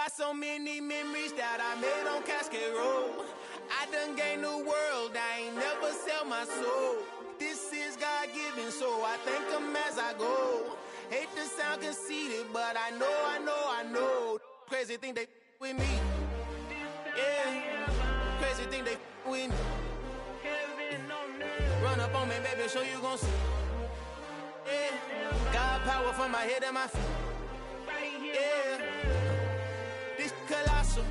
Got so many memories that I made on Cascade Road. I done gained the world, I ain't never sell my soul. This is God-given, so I thank him as I go. Hate to sound conceited, but I know. Crazy thing they with me. Yeah, crazy thing they with me. Run up on me, baby, show you gon' see. Yeah, God power from my head and my feet. Yeah, this colossal.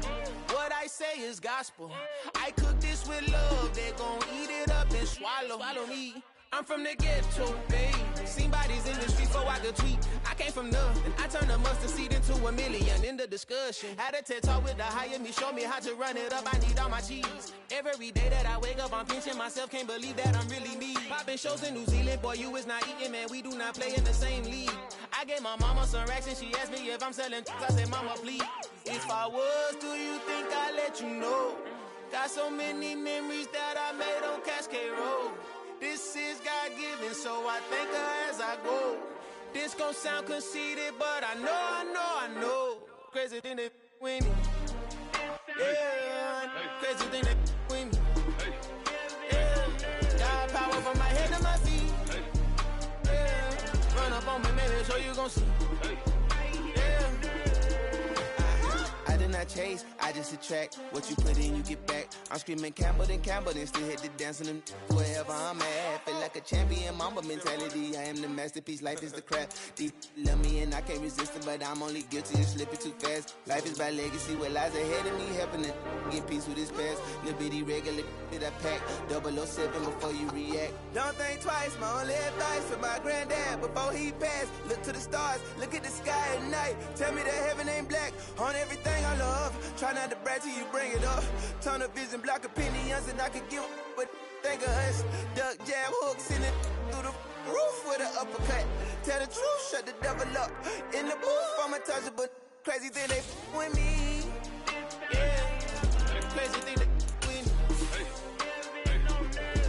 What I say is gospel. I cook this with love. They gon' eat it up and swallow me. I'm from the ghetto, babe. Seen bodies in the streets before I could tweet. I came from nothing. I turned a mustard seed into a million in the discussion. Had a TED talk with the higher me, show me how to run it up. I need all my cheese. Every day that I wake up, I'm pinching myself. Can't believe that I'm really me. Popping shows in New Zealand, boy, you is not eating, man. We do not play in the same league. I gave my mama some racks and she asked me if I'm selling. I said, mama, please. If I was, do you think I'd let you know? Got so many memories that I made on Cascade Road. This is God-given, so I thank her as I go. This gon' sound conceited, but I know. Crazy thing they with me. Yeah, crazy thing they with me. Yeah, got power from my head to my feet. Yeah, run up on me, maybe so you gon' see. Yeah. I did not chase, I just attract. What you put in, you get back. I'm screaming Campbell, then still hit the dance and them wherever I'm at. Feel like a champion, mamba mentality. I am the masterpiece, life is the crap. Deep love me and I can't resist it, but I'm only guilty of slipping too fast. Life is by legacy, what lies ahead of me, helping to get peace with this past. Little bitty regular that I pack, 007 before you react. Don't think twice, my only advice for my granddad before he passed. Look to the stars, look at the sky at night. Tell me that heaven ain't black on everything I love. Try not to brag till you bring it up. Tunnel vision, block opinions, and I could give but think of us. Duck jab hooks in it through the roof with an uppercut. Tell the truth, shut the devil up. In the booth, I'm untouchable. Crazy thing they with me. Yeah, crazy thing they with me.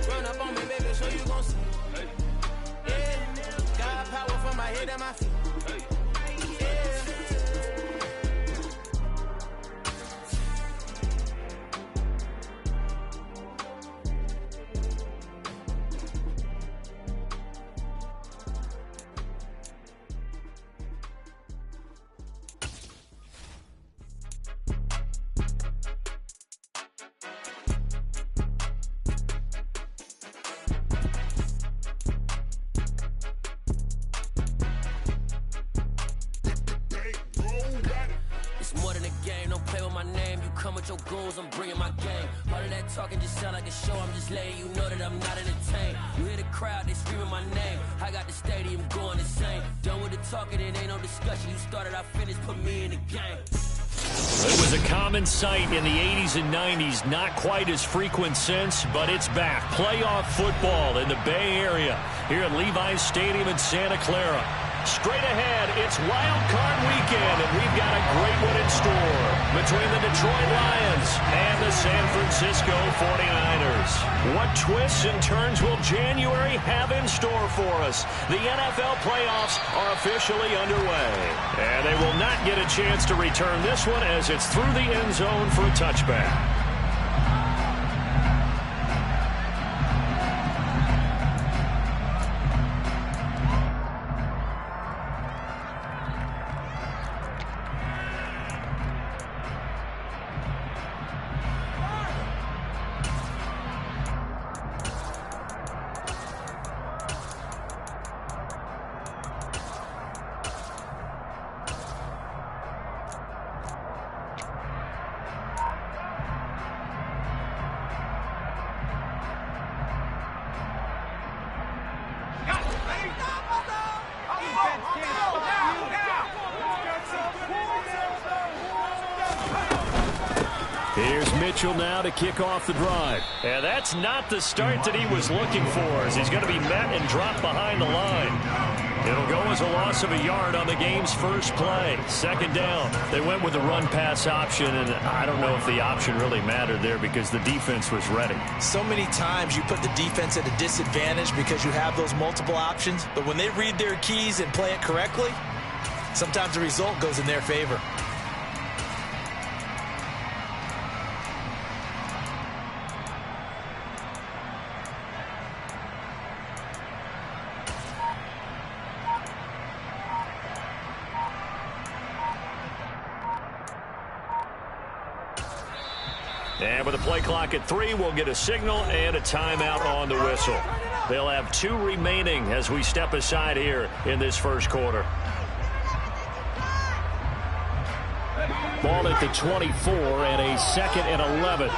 Run up on me, baby, so you gon' see. Yeah, got power from my head and my feet. Your goals, I'm bringing my game. All of that talking just sound like a show. I'm just letting you know that I'm not entertained. You hear the crowd, they screaming my name. I got the stadium going insane. Done with the talking, it ain't no discussion. You started, I finished, put me in the game. It was a common sight in the 80s and 90s. Not quite as frequent since, but it's back. Playoff football in the Bay Area here at Levi's Stadium in Santa Clara. Straight ahead, it's Wild Card Weekend, and we've got a great one in store between the Detroit Lions and the San Francisco 49ers. What twists and turns will January have in store for us? The NFL playoffs are officially underway, and they will not get a chance to return this one as it's through the end zone for a touchback. Here's Mitchell now to kick off the drive. And that's not the start that he was looking for, as he's going to be met and dropped behind the line. It'll go as a loss of a yard on the game's first play. Second down. They went with the run-pass option, and I don't know if the option really mattered there because the defense was ready. So many times you put the defense at a disadvantage because you have those multiple options, but when they read their keys and play it correctly, sometimes the result goes in their favor. And with a play clock at 3, we'll get a signal and a timeout on the whistle. They'll have 2 remaining as we step aside here in this first quarter. Ball at the 24 and a 2nd and 11.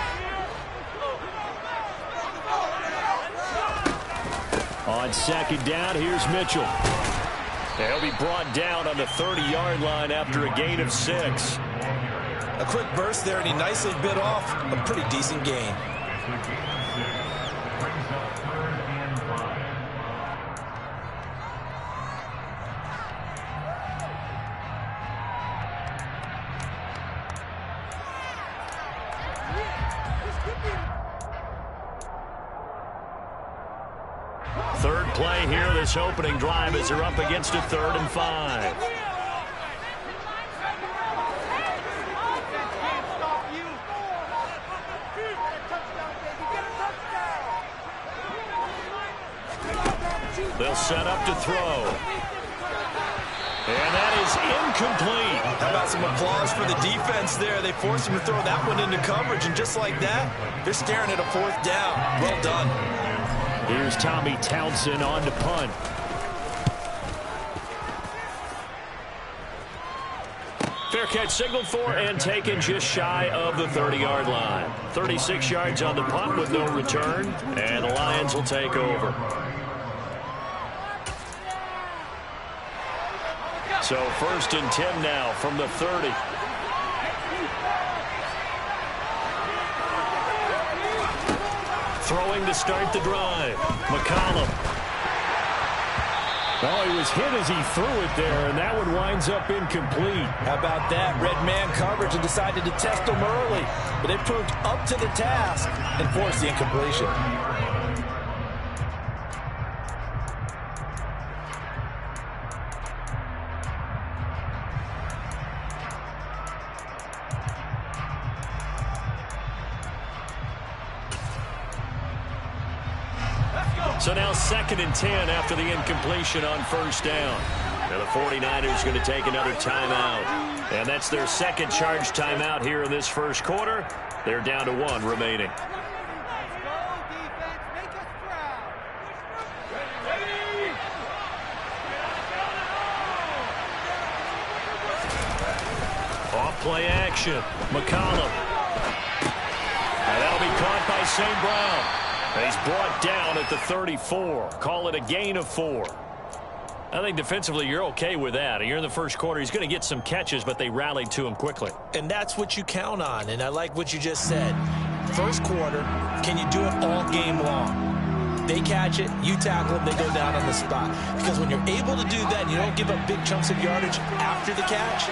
On 2nd down, here's Mitchell. He'll be brought down on the 30-yard line after a gain of 6. A quick burst there, and he nicely bit off a pretty decent gain. Third play here, this opening drive, as they're up against a 3rd and 5. They'll set up to throw. And that is incomplete. How about some applause for the defense there? They forced him to throw that one into coverage, and just like that, they're staring at a 4th down. Well done. Here's Tommy Townsend on to punt. Fair catch signaled for and taken just shy of the 30-yard line. 36 yards on the punt with no return, and the Lions will take over. So 1st and 10 now from the 30. Throwing to start the drive. McCollum. Oh, he was hit as he threw it there, and that one winds up incomplete. How about that? Red man coverage and decided to test them early. But they proved up to the task and forced the incompletion. So now 2nd and 10 after the incompletion on 1st down. Now the 49ers going to take another timeout. And that's their 2nd charge timeout here in this first quarter. They're down to 1 remaining. Off play action. McCollum. And that'll be caught by St. Brown. He's brought down at the 34. Call it a gain of 4. I think defensively you're okay with that. You're in the first quarter. He's going to get some catches, but they rallied to him quickly. And that's what you count on, and I like what you just said. First quarter, can you do it all game long? They catch it, you tackle them, they go down on the spot. Because when you're able to do that and you don't give up big chunks of yardage after the catch,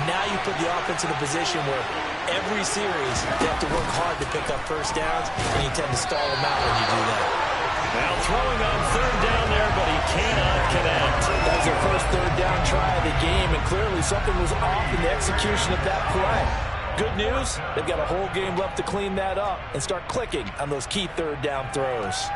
now you put the offense in a position where every series they have to work hard to pick up 1st downs, and you tend to stall them out when you do that. Now throwing on 3rd down there, but he cannot connect. That was their first 3rd down try of the game, and clearly something was off in the execution of that play. Good news, they've got a whole game left to clean that up and start clicking on those key 3rd down throws.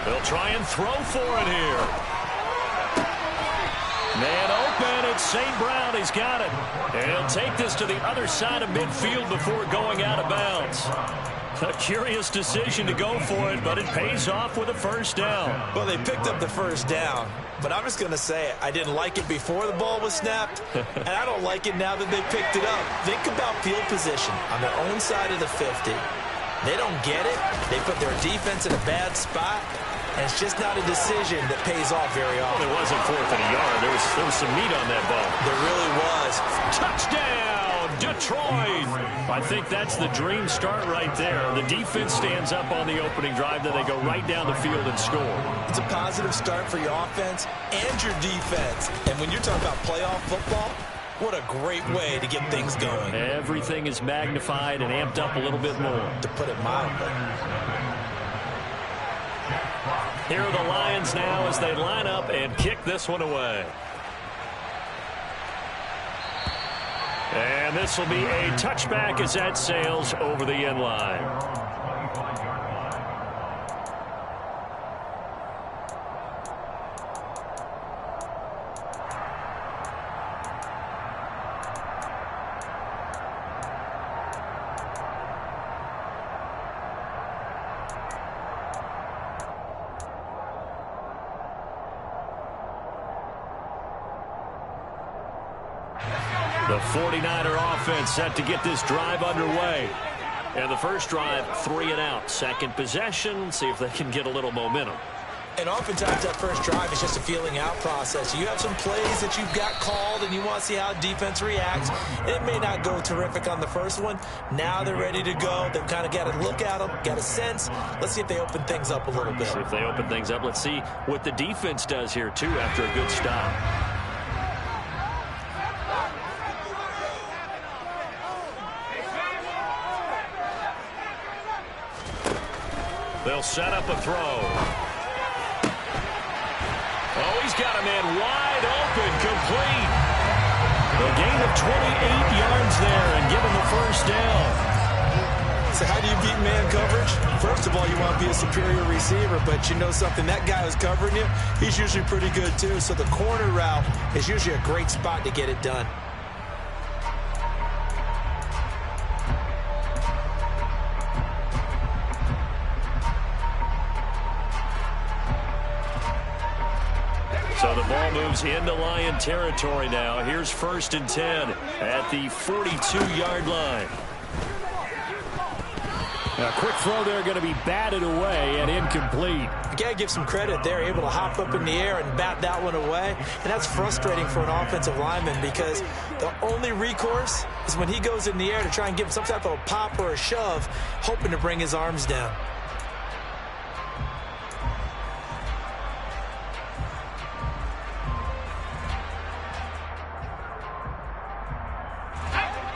They'll try and throw for it here. Man open, it's St. Brown. He's got it. And he'll take this to the other side of midfield before going out of bounds. A curious decision to go for it, but it pays off with a 1st down. Well, they picked up the 1st down, but I'm just going to say it. I didn't like it before the ball was snapped, and I don't like it now that they picked it up. Think about field position on their own side of the 50. They don't get it. They put their defense in a bad spot. And it's just not a decision that pays off very often. Well, it wasn't 4th and a yard. There was some meat on that ball. There really was. Touchdown, Detroit. I think that's the dream start right there. The defense stands up on the opening drive, then they go right down the field and score. It's a positive start for your offense and your defense. And when you're talking about playoff football, what a great way to get things going. Everything is magnified and amped up a little bit more. To put it mildly. Here are the Lions now as they line up and kick this one away. And this will be a touchback as that sails over the end line. The 49er offense set to get this drive underway. And the first drive, 3 and out. Second possession, see if they can get a little momentum. And oftentimes that first drive is just a feeling out process. You have some plays that you've got called and you want to see how defense reacts. It may not go terrific on the first one. Now they're ready to go. They've kind of got to look at them, got a sense. Let's see if they open things up a little bit. See if they open things up. Let's see what the defense does here, too, after a good stop. They'll set up a throw. Oh, he's got a man wide open, complete. A gain of 28 yards there and give him the first down. So how do you beat man coverage? First of all, you want to be a superior receiver, but you know something, that guy who's covering you, he's usually pretty good too. So the corner route is usually a great spot to get it done. So the ball moves into Lion territory now. Here's 1st and 10 at the 42-yard line. A quick throw there going to be batted away and incomplete. You got to give some credit. They're able to hop up in the air and bat that one away. And that's frustrating for an offensive lineman because the only recourse is when he goes in the air to try and give him some type of a pop or a shove, hoping to bring his arms down.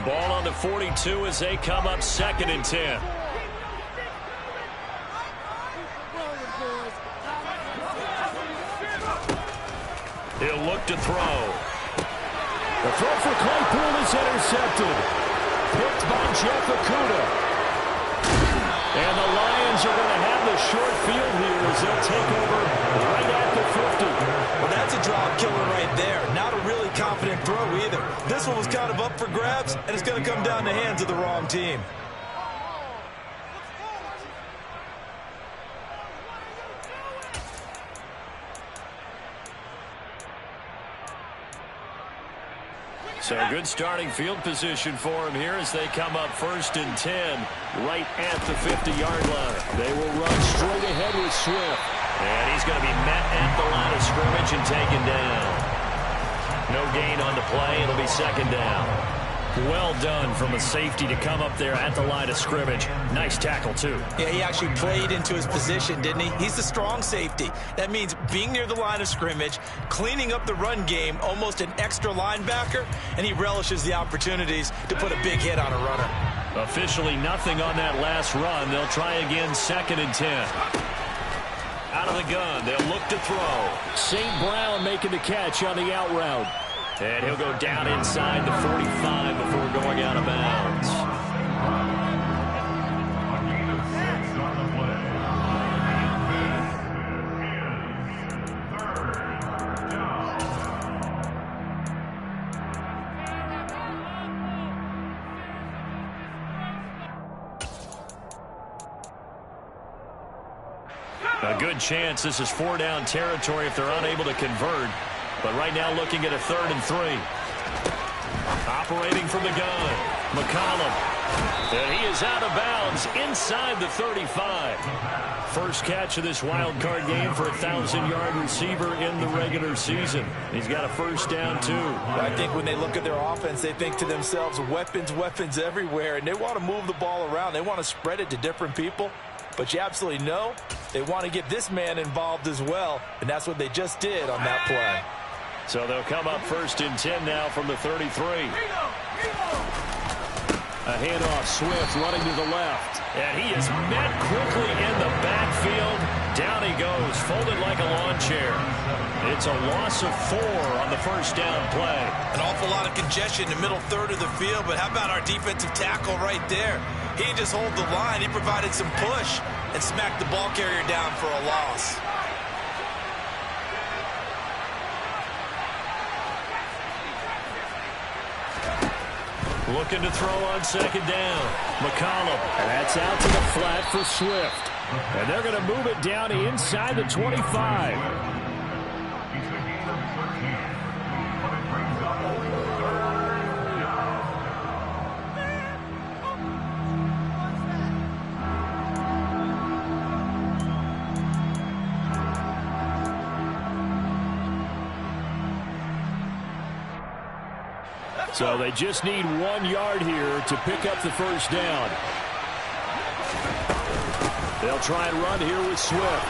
Ball on the 42 as they come up 2nd and 10. He'll look to throw. The throw for Claypool is intercepted. Picked by Jeff Okudah. And the Lions are going to have the short field here as they'll take over right at the 50. Well, that's a drop killer right there. Not a really confident throw either. This one was kind of up for grabs, and it's going to come down the hands of the wrong team. So good starting field position for him here as they come up 1st and 10 right at the 50-yard line. They will run straight ahead with Swift. And he's going to be met at the line of scrimmage and taken down. No gain on the play. It'll be 2nd down. Well done from a safety to come up there at the line of scrimmage. Nice tackle, too. Yeah, he actually played into his position, didn't he? He's the strong safety. That means being near the line of scrimmage, cleaning up the run game, almost an extra linebacker, and he relishes the opportunities to put a big hit on a runner. Officially nothing on that last run. They'll try again 2nd and 10. Out of the gun, they'll look to throw. St. Brown making the catch on the out route. And he'll go down inside the 45 before going out of bounds. A good chance this is 4-down territory if they're unable to convert. But right now looking at a 3rd and 3. Operating from the gun, McCollum. And he is out of bounds inside the 35. First catch of this wild card game for a 1,000-yard receiver in the regular season. He's got a first down, too. I think when they look at their offense, they think to themselves, weapons everywhere, and they want to move the ball around. They want to spread it to different people. But you absolutely know they want to get this man involved as well, and that's what they just did on that play. So they'll come up 1st and 10 now from the 33. A handoff, Swift running to the left. And he is met quickly in the backfield. Down he goes, folded like a lawn chair. It's a loss of 4 on the first down play. An awful lot of congestion in the middle third of the field, but how about our defensive tackle right there? He didn't just hold the line. He provided some push and smacked the ball carrier down for a loss. Looking to throw on second down. McCollum. And that's out to the flat for Swift. And they're going to move it down inside the 25. So they just need 1 yard here to pick up the first down. They'll try and run here with Swift.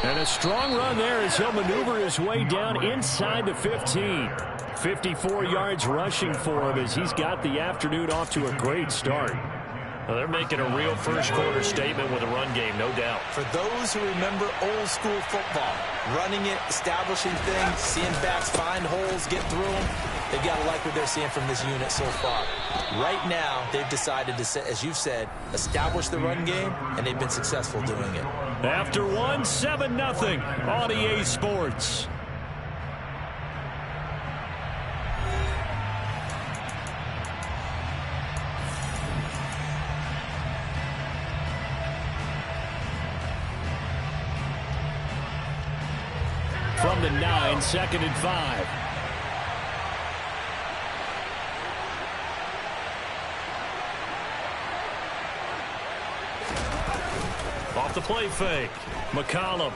And a strong run there as he'll maneuver his way down inside the 15. 54 yards rushing for him as he's got the afternoon off to a great start. Well, they're making a real first-quarter statement with a run game, no doubt. For those who remember old-school football, running it, establishing things, seeing backs find holes, get through them, they've got to like what they're seeing from this unit so far. Right now, they've decided to, as you've said, establish the run game, and they've been successful doing it. After 1, 7-0 on EA Sports. From the 9, 2nd and 5. Off the play fake. McCollum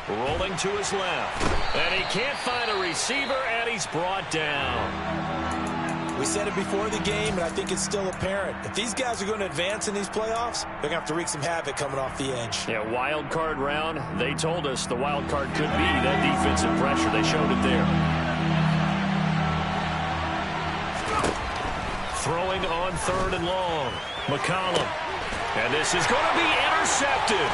rolling to his left. And he can't find a receiver, and he's brought down. We said it before the game, and I think it's still apparent. If these guys are going to advance in these playoffs, they're going to have to wreak some havoc coming off the edge. Yeah, wild card round. They told us the wild card could be that defensive pressure. They showed it there. Throwing on 3rd and long. McCollum. And this is going to be intercepted.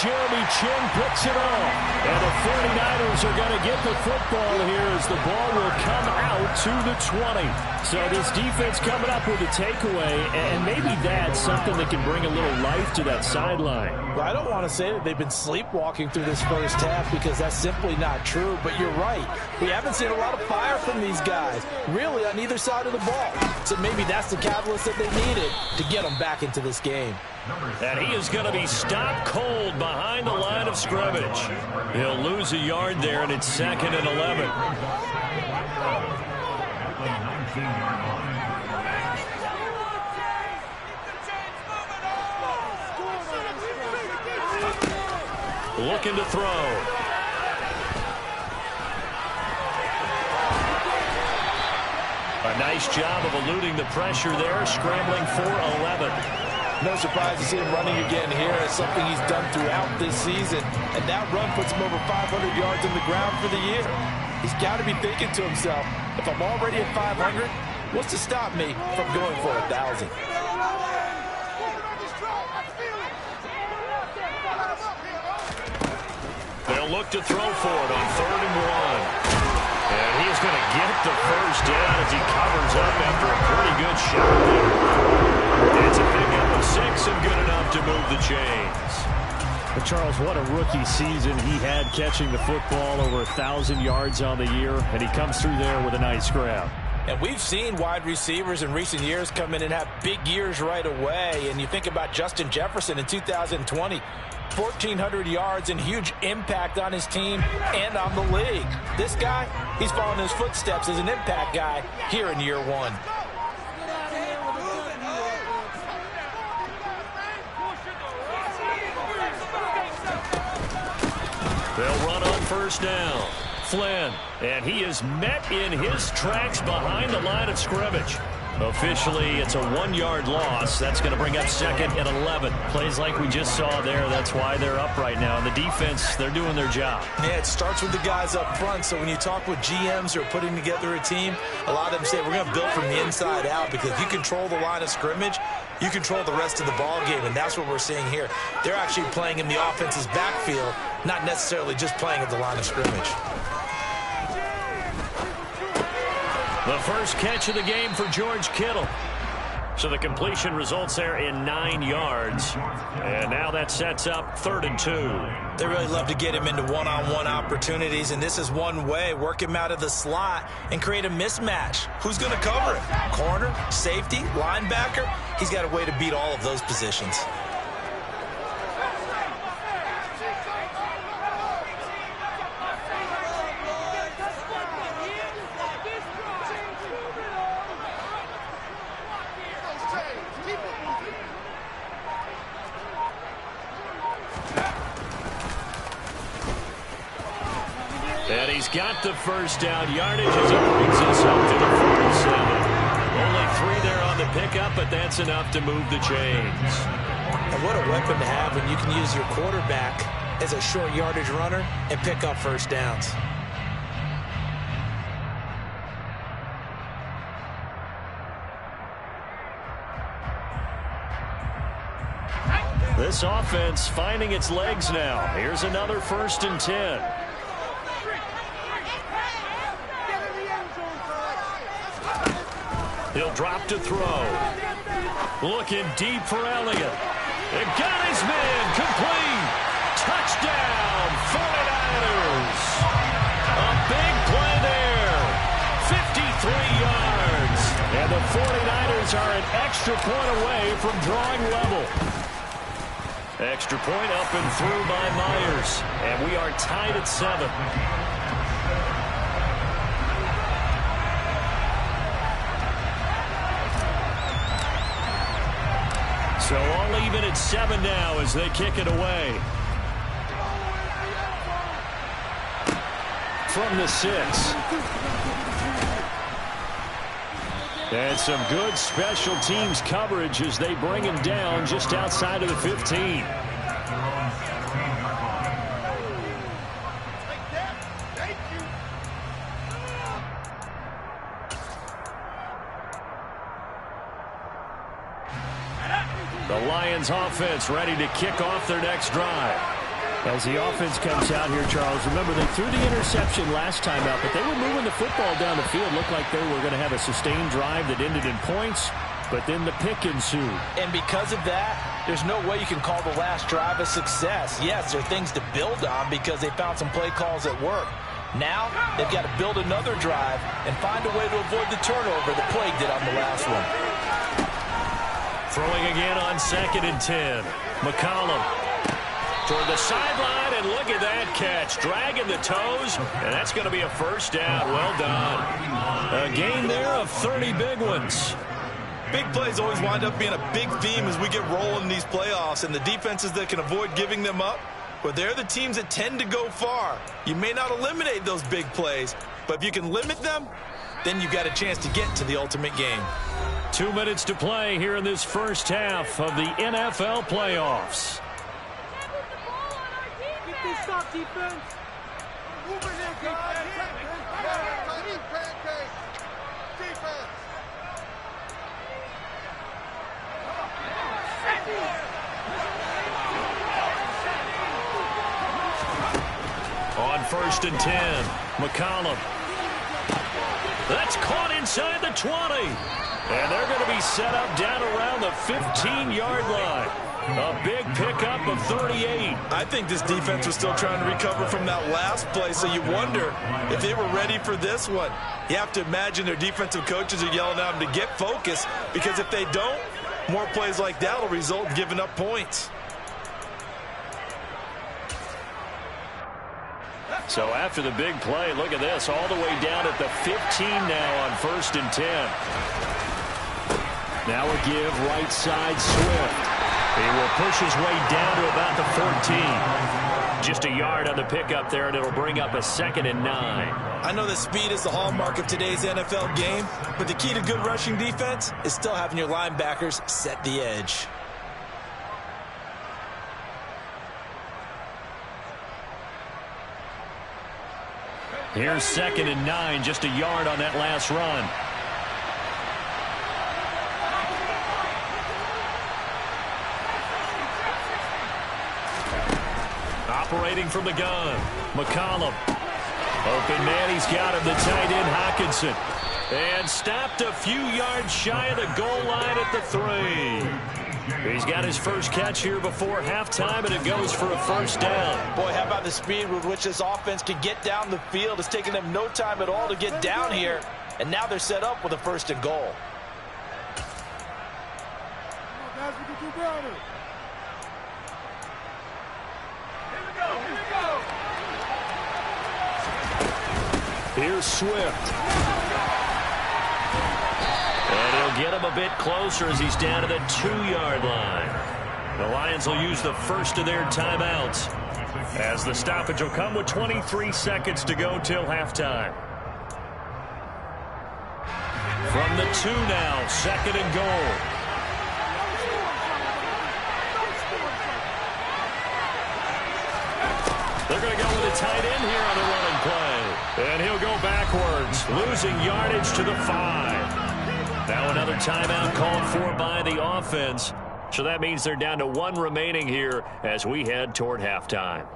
Jeremy Chinn picks it off. And the 49ers are going to get the football here as the ball will come out to the 20. So this defense coming up with a takeaway, and maybe that's something that can bring a little life to that sideline. Well, I don't want to say that they've been sleepwalking through this first half because that's simply not true, but you're right. We haven't seen a lot of fire from these guys, really, on either side of the ball. So maybe that's the catalyst that they needed to get them back into this game. And he is going to be stopped cold behind the line of scrimmage. He'll lose a yard there, and it's 2nd and 11. Looking to throw. A nice job of eluding the pressure there, scrambling for 11. No surprise to see him running again here. It's something he's done throughout this season. And that run puts him over 500 yards on the ground for the year. He's got to be thinking to himself, if I'm already at 500, what's to stop me from going for 1,000? They'll look to throw for it on 3rd and 1. And he's going to get the first down as he covers up after a pretty good shot there. It's a pickup of 6 and good enough to move the chains. Well, Charles, what a rookie season he had catching the football, over 1,000 yards on the year, and he comes through there with a nice grab. And we've seen wide receivers in recent years come in and have big years right away. And you think about Justin Jefferson in 2020, 1,400 yards and huge impact on his team and on the league. This guy, he's following his footsteps as an impact guy here in year 1. They'll run on first down. Flynn, and he is met in his tracks behind the line of scrimmage. Officially, it's a 1-yard loss. That's going to bring up second and 11. Plays like we just saw there. That's why they're up right now. And the defense, they're doing their job. Yeah, it starts with the guys up front. So when you talk with GMs who are putting together a team, a lot of them say we're going to build from the inside out, because if you control the line of scrimmage, you control the rest of the ball game, and that's what we're seeing here. They're actually playing in the offense's backfield, not necessarily just playing at the line of scrimmage. The first catch of the game for George Kittle. So the completion results there in 9 yards. And now that sets up 3rd and 2. They really love to get him into one-on-one opportunities, and this is one way. Work him out of the slot and create a mismatch. Who's going to cover it? Corner, safety, linebacker? He's got a way to beat all of those positions. And he's got the first down yardage as he brings us up to the 47. Only 3 there on the pickup, but that's enough to move the chains. And what a weapon to have when you can use your quarterback as a short yardage runner and pick up first downs. This offense finding its legs now. Here's another 1st and 10. He'll drop to throw. Looking deep for Elliott. It got his man. Complete. Touchdown, 49ers. A big play there. 53 yards. And the 49ers are an extra point away from drawing level. Extra point up and through by Myers. And we are tied at 7. So all even at 7 now as they kick it away. From the 6. And some good special teams coverage as they bring him down just outside of the 15. The Lions offense ready to kick off their next drive. As the offense comes out here, Charles, remember they threw the interception last time out, but they were moving the football down the field. Looked like they were going to have a sustained drive that ended in points, but then the pick ensued. And because of that, there's no way you can call the last drive a success. Yes, there are things to build on because they found some play calls that work. Now, they've got to build another drive and find a way to avoid the turnover that plagued it on the last one. Throwing again on 2nd and 10. McCollum toward the sideline, and look at that catch. Dragging the toes, and that's going to be a first down. Well done. A gain there of 30 big ones. Big plays always wind up being a big theme as we get rolling in these playoffs, and the defenses that can avoid giving them up, but they're the teams that tend to go far. You may not eliminate those big plays, but if you can limit them, then you've got a chance to get to the ultimate game. 2 minutes to play here in this first half of the NFL playoffs. Get this stop, defense. Move it here, defense. Defense. On 1st and 10, McCollum. That's caught inside the 20. And they're going to be set up down around the 15-yard line. A big pickup of 38. I think this defense was still trying to recover from that last play, so you wonder if they were ready for this one. You have to imagine their defensive coaches are yelling at them to get focused, because if they don't, more plays like that will result in giving up points. So after the big play, look at this, all the way down at the 15 now on 1st and 10. Now a give right side Swift. He will push his way down to about the 14. Just a yard on the pickup there, and it'll bring up a 2nd and 9. I know that speed is the hallmark of today's NFL game, but the key to good rushing defense is still having your linebackers set the edge. Here's 2nd and 9, just a yard on that last run. Operating from the gun, McCollum. Open man, he's got him, the tight end Hockenson. And stopped a few yards shy of the goal line at the 3. He's got his first catch here before halftime, and it goes for a first down. Boy, how about the speed with which this offense can get down the field? It's taken them no time at all to get down here, and now they're set up with a 1st and goal. Come on, guys, we can do better. Here's Swift. And he'll get him a bit closer as he's down to the 2-yard line. The Lions will use the first of their timeouts, as the stoppage will come with 23 seconds to go till halftime. From the 2 now, 2nd and goal. They're going to go with a tight end here on the running play. And he'll go backwards, losing yardage to the 5. Now another timeout called for by the offense. So that means they're down to 1 remaining here as we head toward halftime.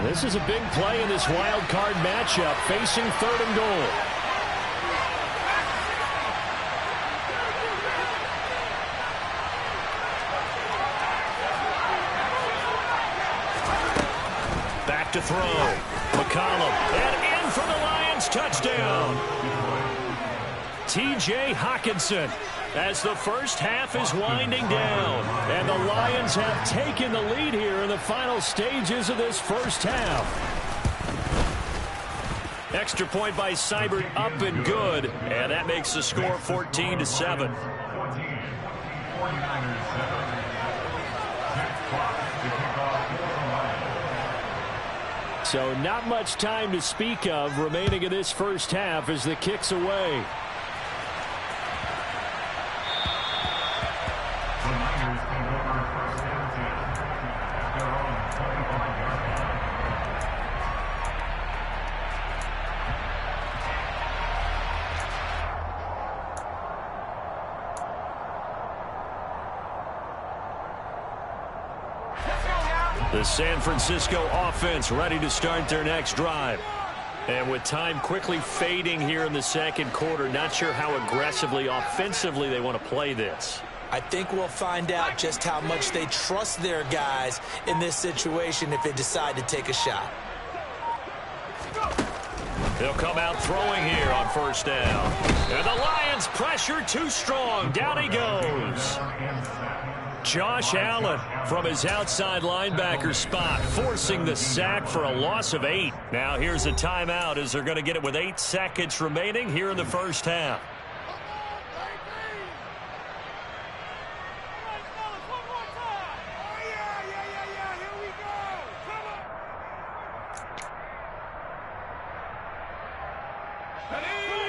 This is a big play in this wild card matchup, facing 3rd and goal. To throw. McCollum. And in for the Lions. Touchdown. T.J. Hockenson, as the first half is winding down. And the Lions have taken the lead here in the final stages of this first half. Extra point by Seibert, up and good. And that makes the score 14-7. So not much time to speak of remaining in this first half as the kick's away. The San Francisco offense ready to start their next drive. And with time quickly fading here in the 2nd quarter, not sure how aggressively, offensively they want to play this. I think we'll find out just how much they trust their guys in this situation if they decide to take a shot. They'll come out throwing here on 1st down. And the Lions pressure too strong. Down he goes. Josh Allen from his outside linebacker spot, forcing the sack for a loss of 8. Now here's a timeout as they're going to get it with 8 seconds remaining here in the first half.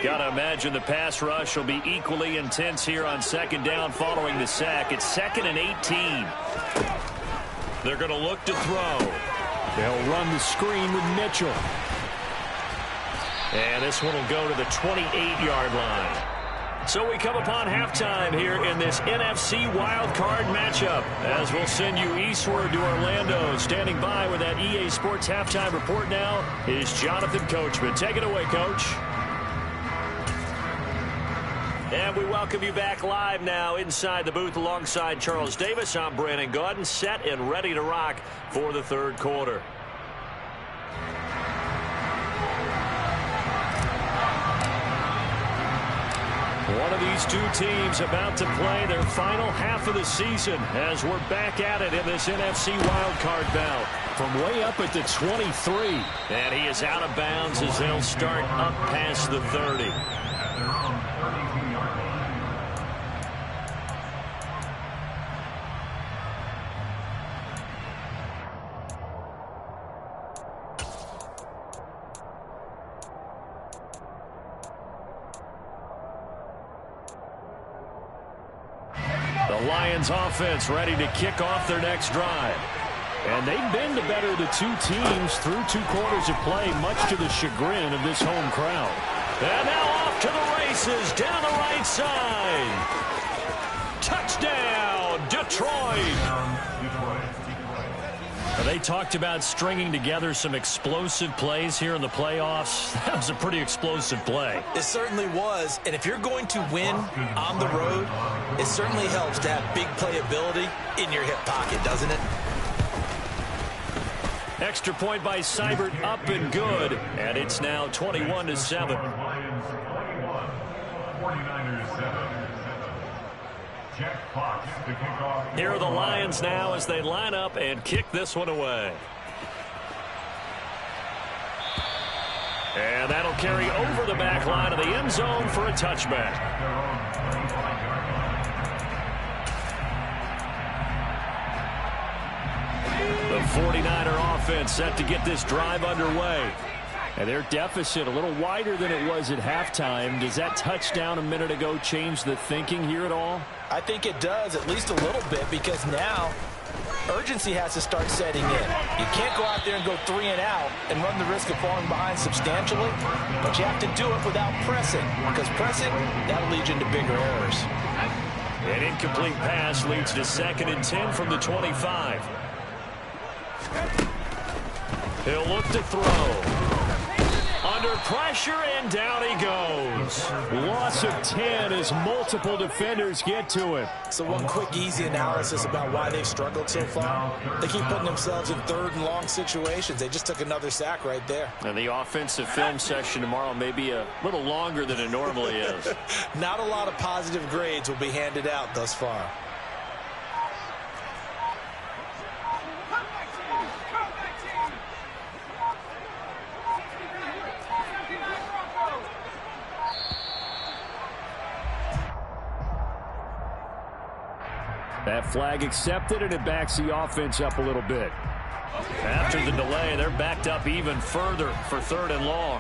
Got to imagine the pass rush will be equally intense here on 2nd down following the sack. It's 2nd and 18. They're going to look to throw. They'll run the screen with Mitchell. And this one will go to the 28-yard line. So we come upon halftime here in this NFC wildcard matchup, as we'll send you eastward to Orlando. Standing by with that EA Sports halftime report now is Jonathan Coachman. Take it away, Coach. And we welcome you back live now inside the booth alongside Charles Davis. I'm Brandon Gaudin, set and ready to rock for the 3rd quarter. One of these two teams about to play their final half of the season as we're back at it in this NFC wildcard bout. From way up at the 23. And he is out of bounds as they'll start up past the 30. The Lions offense ready to kick off their next drive. And they've been the better of the two teams through 2 quarters of play, much to the chagrin of this home crowd. And now off to the races down the right side. Touchdown, Detroit. They talked about stringing together some explosive plays here in the playoffs. That was a pretty explosive play. It certainly was. And if you're going to win on the road, it certainly helps to have big playability in your hip pocket, doesn't it? Extra point by Seibert, up and good. And it's now 21-7. Here are the Lions now as they line up and kick this one away. And that'll carry over the back line of the end zone for a touchback. The 49er offense set to get this drive underway. And their deficit a little wider than it was at halftime. Does that touchdown a minute ago change the thinking here at all? I think it does, at least a little bit, because now urgency has to start setting in. You can't go out there and go 3 and out and run the risk of falling behind substantially, but you have to do it without pressing, because pressing, that'll lead you into bigger errors. An incomplete pass leads to 2nd and 10 from the 25. He'll look to throw. Under pressure, and down he goes. Loss of 10 as multiple defenders get to him. So one quick, easy analysis about why they've struggled so far. They keep putting themselves in 3rd and long situations. They just took another sack right there. And the offensive film session tomorrow may be a little longer than it normally is. Not a lot of positive grades will be handed out thus far. That flag accepted, and it backs the offense up a little bit. After the delay, they're backed up even further for 3rd and long.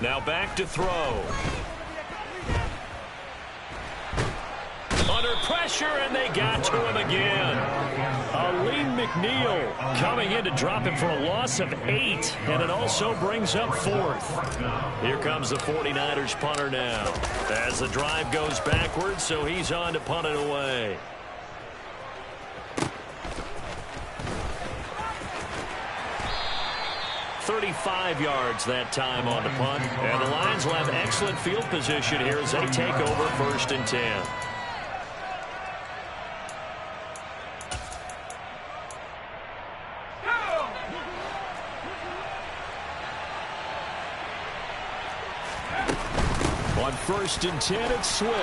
Now back to throw. Under pressure, and they got to him again. Aleem McNeil coming in to drop him for a loss of 8, and it also brings up 4th. Here comes the 49ers punter now as the drive goes backwards, so he's on to punt it away. .35 yards that time on the punt, and the Lions will have excellent field position here as they take over 1st and 10. On 1st and 10, it's Swift.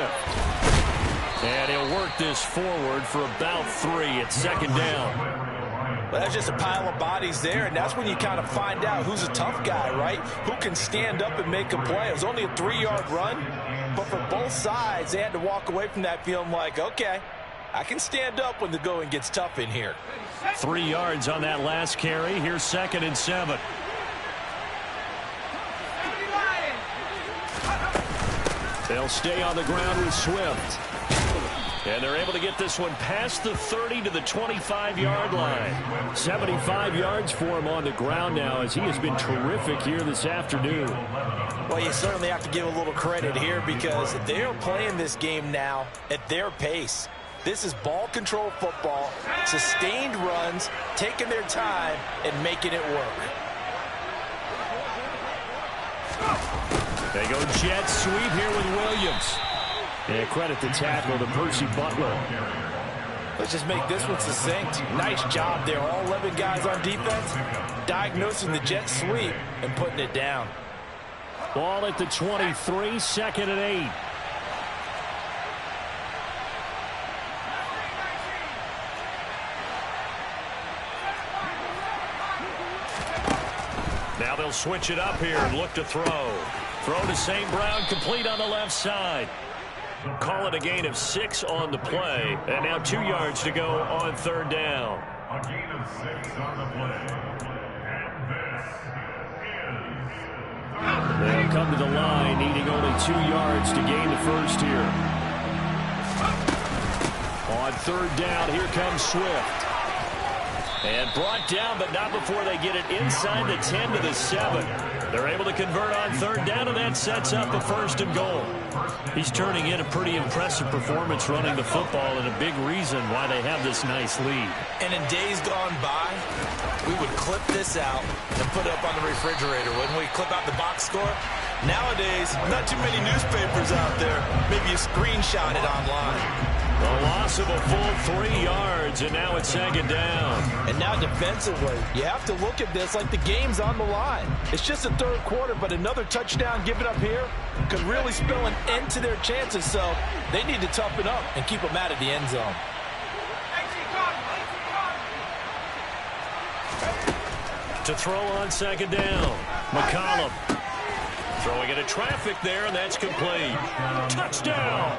And he'll work this forward for about 3 at 2nd down. Well, that's just a pile of bodies there, and that's when you kind of find out who's a tough guy, right? Who can stand up and make a play. It was only a 3-yard run, but for both sides, they had to walk away from that feeling like, okay, I can stand up when the going gets tough in here. 3 yards on that last carry. Here's 2nd and 7. They'll stay on the ground with Swift. And they're able to get this one past the 30 to the 25-yard line. 75 yards for him on the ground now as he has been terrific here this afternoon. Well, you certainly have to give a little credit here because they're playing this game now at their pace. This is ball control football, sustained runs, taking their time, and making it work. They go jet sweep here with Williams. And credit the tackle to Percy Butler. Let's just make this one succinct. Nice job there. All 11 guys on defense diagnosing the jet sweep and putting it down. Ball at the 23, 2nd and 8. Now they'll switch it up here and look to throw. Throw to St. Brown, complete on the left side. Call it a gain of 6 on the play. And now 2 yards to go on 3rd down. A gain of 6 on the play. They'll come to the line, needing only 2 yards to gain the first here. On 3rd down, here comes Swift. And brought down, but not before they get it inside the 10 to the 7. They're able to convert on 3rd down, and that sets up a 1st and goal. He's turning in a pretty impressive performance running the football, and a big reason why they have this nice lead. And in days gone by, we would clip this out and put it up on the refrigerator. When we clip out the box score, nowadays, not too many newspapers out there. Maybe you screenshot it online. A loss of a full 3 yards, and now it's 2nd down. And now defensively, you have to look at this like the game's on the line. It's just the 3rd quarter, but another touchdown given up here could really spell an end to their chances, so they need to toughen up and keep them out of the end zone. To throw on 2nd down, McCollum. Throwing into traffic there, and that's complete. Touchdown!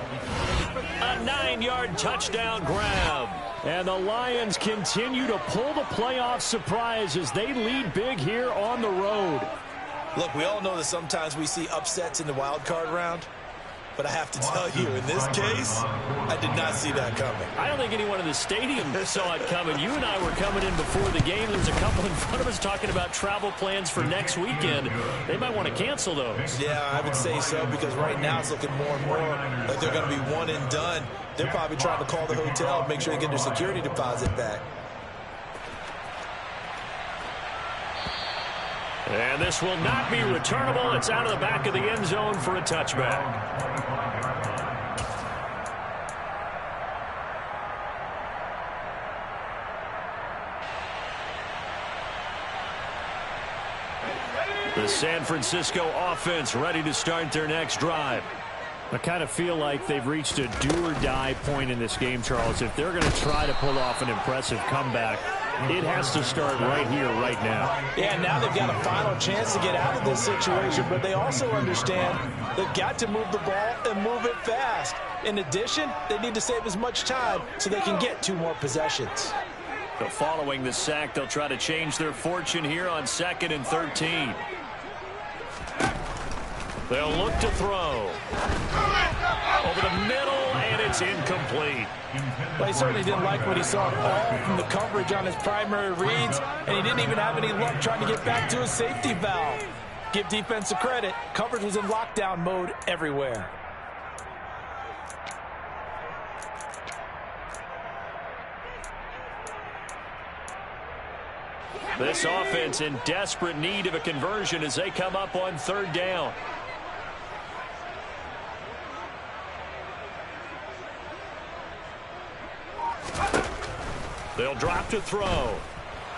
A 9-yard touchdown grab. And the Lions continue to pull the playoff surprise as they lead big here on the road. Look, we all know that sometimes we see upsets in the wild card round. But I have to tell you, in this case, I did not see that coming. I don't think anyone in the stadium saw it coming. You and I were coming in before the game. There was a couple in front of us talking about travel plans for next weekend. They might want to cancel those. Yeah, I would say so, because right now it's looking more and more like they're going to be one and done. They're probably trying to call the hotel and make sure they get their security deposit back. And this will not be returnable. It's out of the back of the end zone for a touchback. The San Francisco offense ready to start their next drive. I kind of feel like they've reached a do-or-die point in this game, Charles. If they're going to try to pull off an impressive comeback, it has to start right here, right now. Yeah, now they've got a final chance to get out of this situation, but they also understand they've got to move the ball and move it fast. In addition, they need to save as much time so they can get 2 more possessions. So following the sack, they'll try to change their fortune here on 2nd and 13. They'll look to throw. Over the middle, and it's incomplete. Well, he certainly didn't like what he saw all from the coverage on his primary reads, and he didn't even have any luck trying to get back to his safety valve. Give defense a credit. Coverage was in lockdown mode everywhere. This offense in desperate need of a conversion as they come up on 3rd down. They'll drop to throw.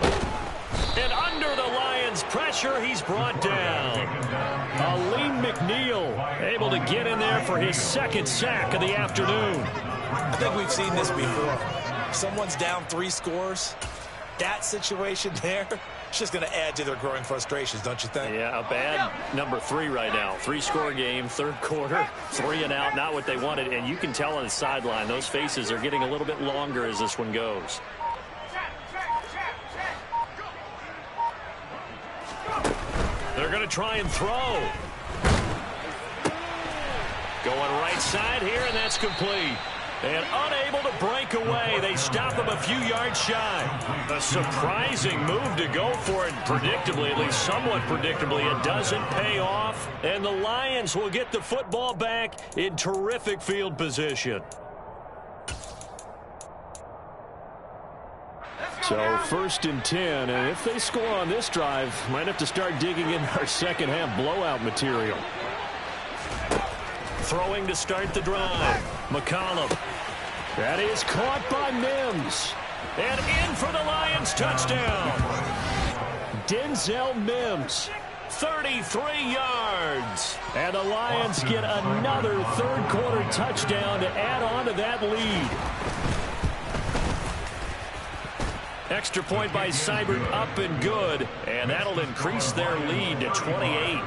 And under the Lions' pressure, he's brought down. Aleem McNeil able to get in there for his 2nd sack of the afternoon. I think we've seen this before. Someone's down 3 scores. That situation there, it's just going to add to their growing frustrations, don't you think? Yeah, a bad number 3 right now. 3-score game, 3rd quarter, 3 and out, not what they wanted. And you can tell on the sideline, those faces are getting a little bit longer as this one goes. They're going to try and throw. Going right side here, and that's complete. And unable to break away. They stop him a few yards shy. A surprising move to go for it. Predictably, at least somewhat predictably, it doesn't pay off. And the Lions will get the football back in terrific field position. So 1st and 10, and if they score on this drive, might have to start digging in our second half blowout material. Throwing to start the drive. McCollum. That is caught by Mims. And in for the Lions touchdown. Denzel Mims. 33 yards. And the Lions get another 3rd quarter touchdown to add on to that lead. Extra point by Seibert, up and good, and that'll increase their lead to 28.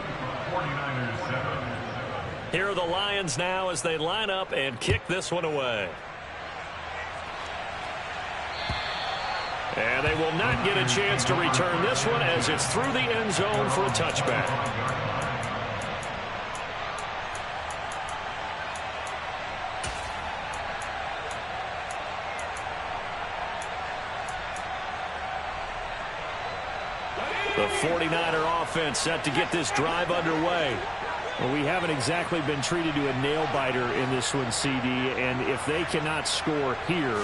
Here are the Lions now as they line up and kick this one away. And they will not get a chance to return this one as it's through the end zone for a touchback. The 49er offense set to get this drive underway. Well, we haven't exactly been treated to a nail-biter in this one, CD, and if they cannot score here,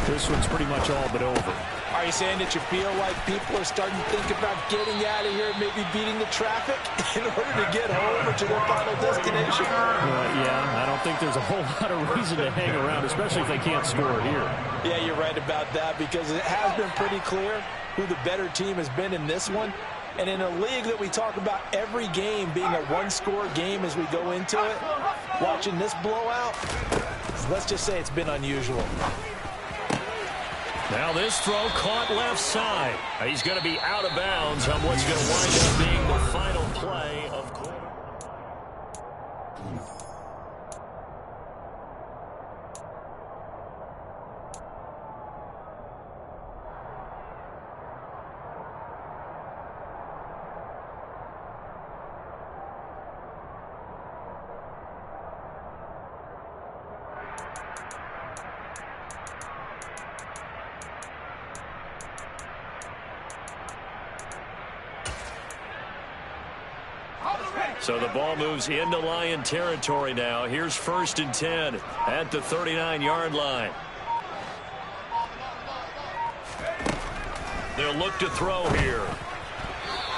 this one's pretty much all but over. Are you saying that you feel like people are starting to think about getting out of here, maybe beating the traffic in order to get home or to their final destination? Yeah, I don't think there's a whole lot of reason to hang around, especially if they can't score here. Yeah, you're right about that, because it has been pretty clear who the better team has been in this one. And in a league that we talk about every game being a one-score game as we go into it, watching this blowout, let's just say it's been unusual. Now this throw caught left side. He's going to be out of bounds on what's going to wind up being the final play of quarter. So the ball moves into Lion territory now. Here's 1st and 10 at the 39-yard line. They'll look to throw here.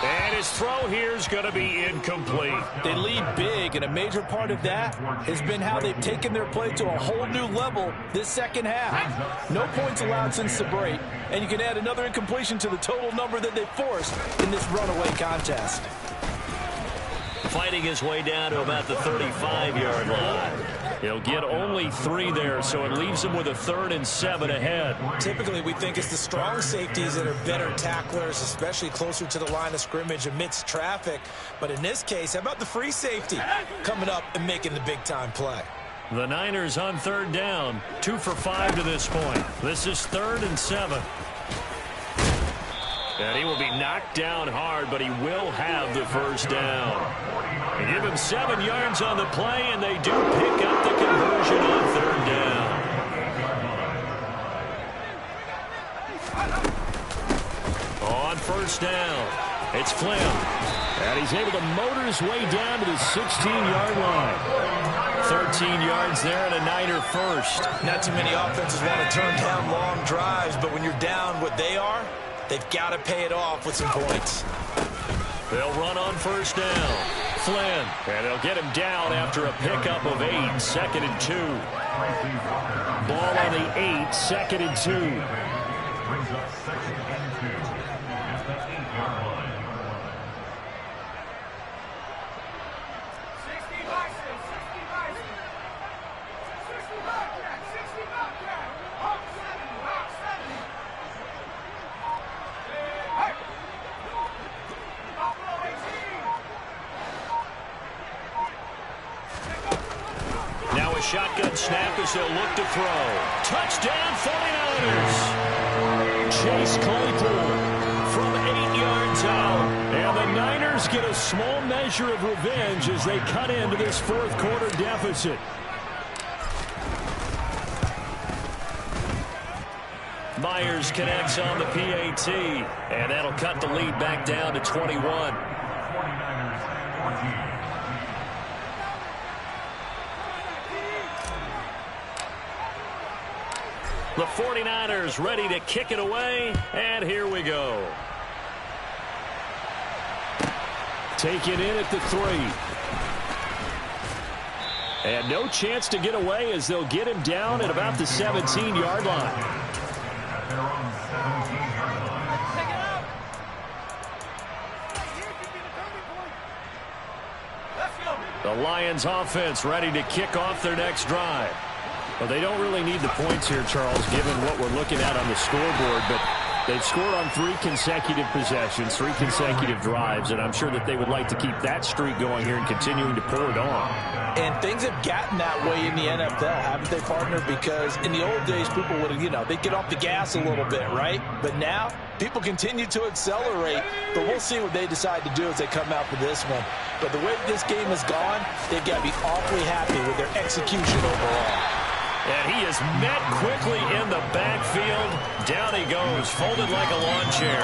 And his throw here is going to be incomplete. They lead big, and a major part of that has been how they've taken their play to a whole new level this second half. No points allowed since the break, and you can add another incompletion to the total number that they forced in this runaway contest. Fighting his way down to about the 35-yard line. He'll get only 3 there, so it leaves him with a 3rd and 7 ahead. Typically, we think it's the strong safeties that are better tacklers, especially closer to the line of scrimmage amidst traffic. But in this case, how about the free safety coming up and making the big-time play? The Niners on 3rd down, 2 for 5 to this point. This is 3rd and 7. And he will be knocked down hard, but he will have the 1st down. They give him 7 yards on the play, and they do pick up the conversion on 3rd down. On 1st down, it's Flynn. And he's able to motor his way down to the 16-yard line. 13 yards there and a Niner 1st. Not too many offenses want to turn down long drives, but when you're down what they are, they've got to pay it off with some points. They'll run on 1st down. Flynn, and they'll get him down after a pickup of 8, 2nd and 2. Ball on the 8, 2nd and 2. Brings up 2nd and 2 at the 8-yard line. 60 boxes, 60 boxes. 60 boxes, 60 boxes. Hawk 70, Hawk 70. Hey! Buffalo 18. Now a shotgun snap as they'll look to throw. Touchdown 49ers! Chase Claypool from 8 yards out. And the Niners get a small measure of revenge as they cut into this 4th quarter deficit. Myers connects on the PAT, and that'll cut the lead back down to 21. 49ers 14. The 49ers ready to kick it away, and here we go. Take it in at the 3. And no chance to get away as they'll get him down at about the 17-yard line. At their own 17-yard line. Take it out. Let's go. The Lions offense ready to kick off their next drive. Well, they don't really need the points here, Charles, given what we're looking at on the scoreboard, but They've scored on 3 consecutive possessions, 3 consecutive drives, and I'm sure that they would like to keep that streak going here and continuing to pour it on. And things have gotten that way in the NFL, haven't they, partner? Because in the old days, people would have, they'd get off the gas a little bit, right? But now, people continue to accelerate, but we'll see what they decide to do as they come out for this one. But the way this game has gone, they've got to be awfully happy with their execution overall. And he is met quickly in the backfield. Down he goes, folded like a lawn chair.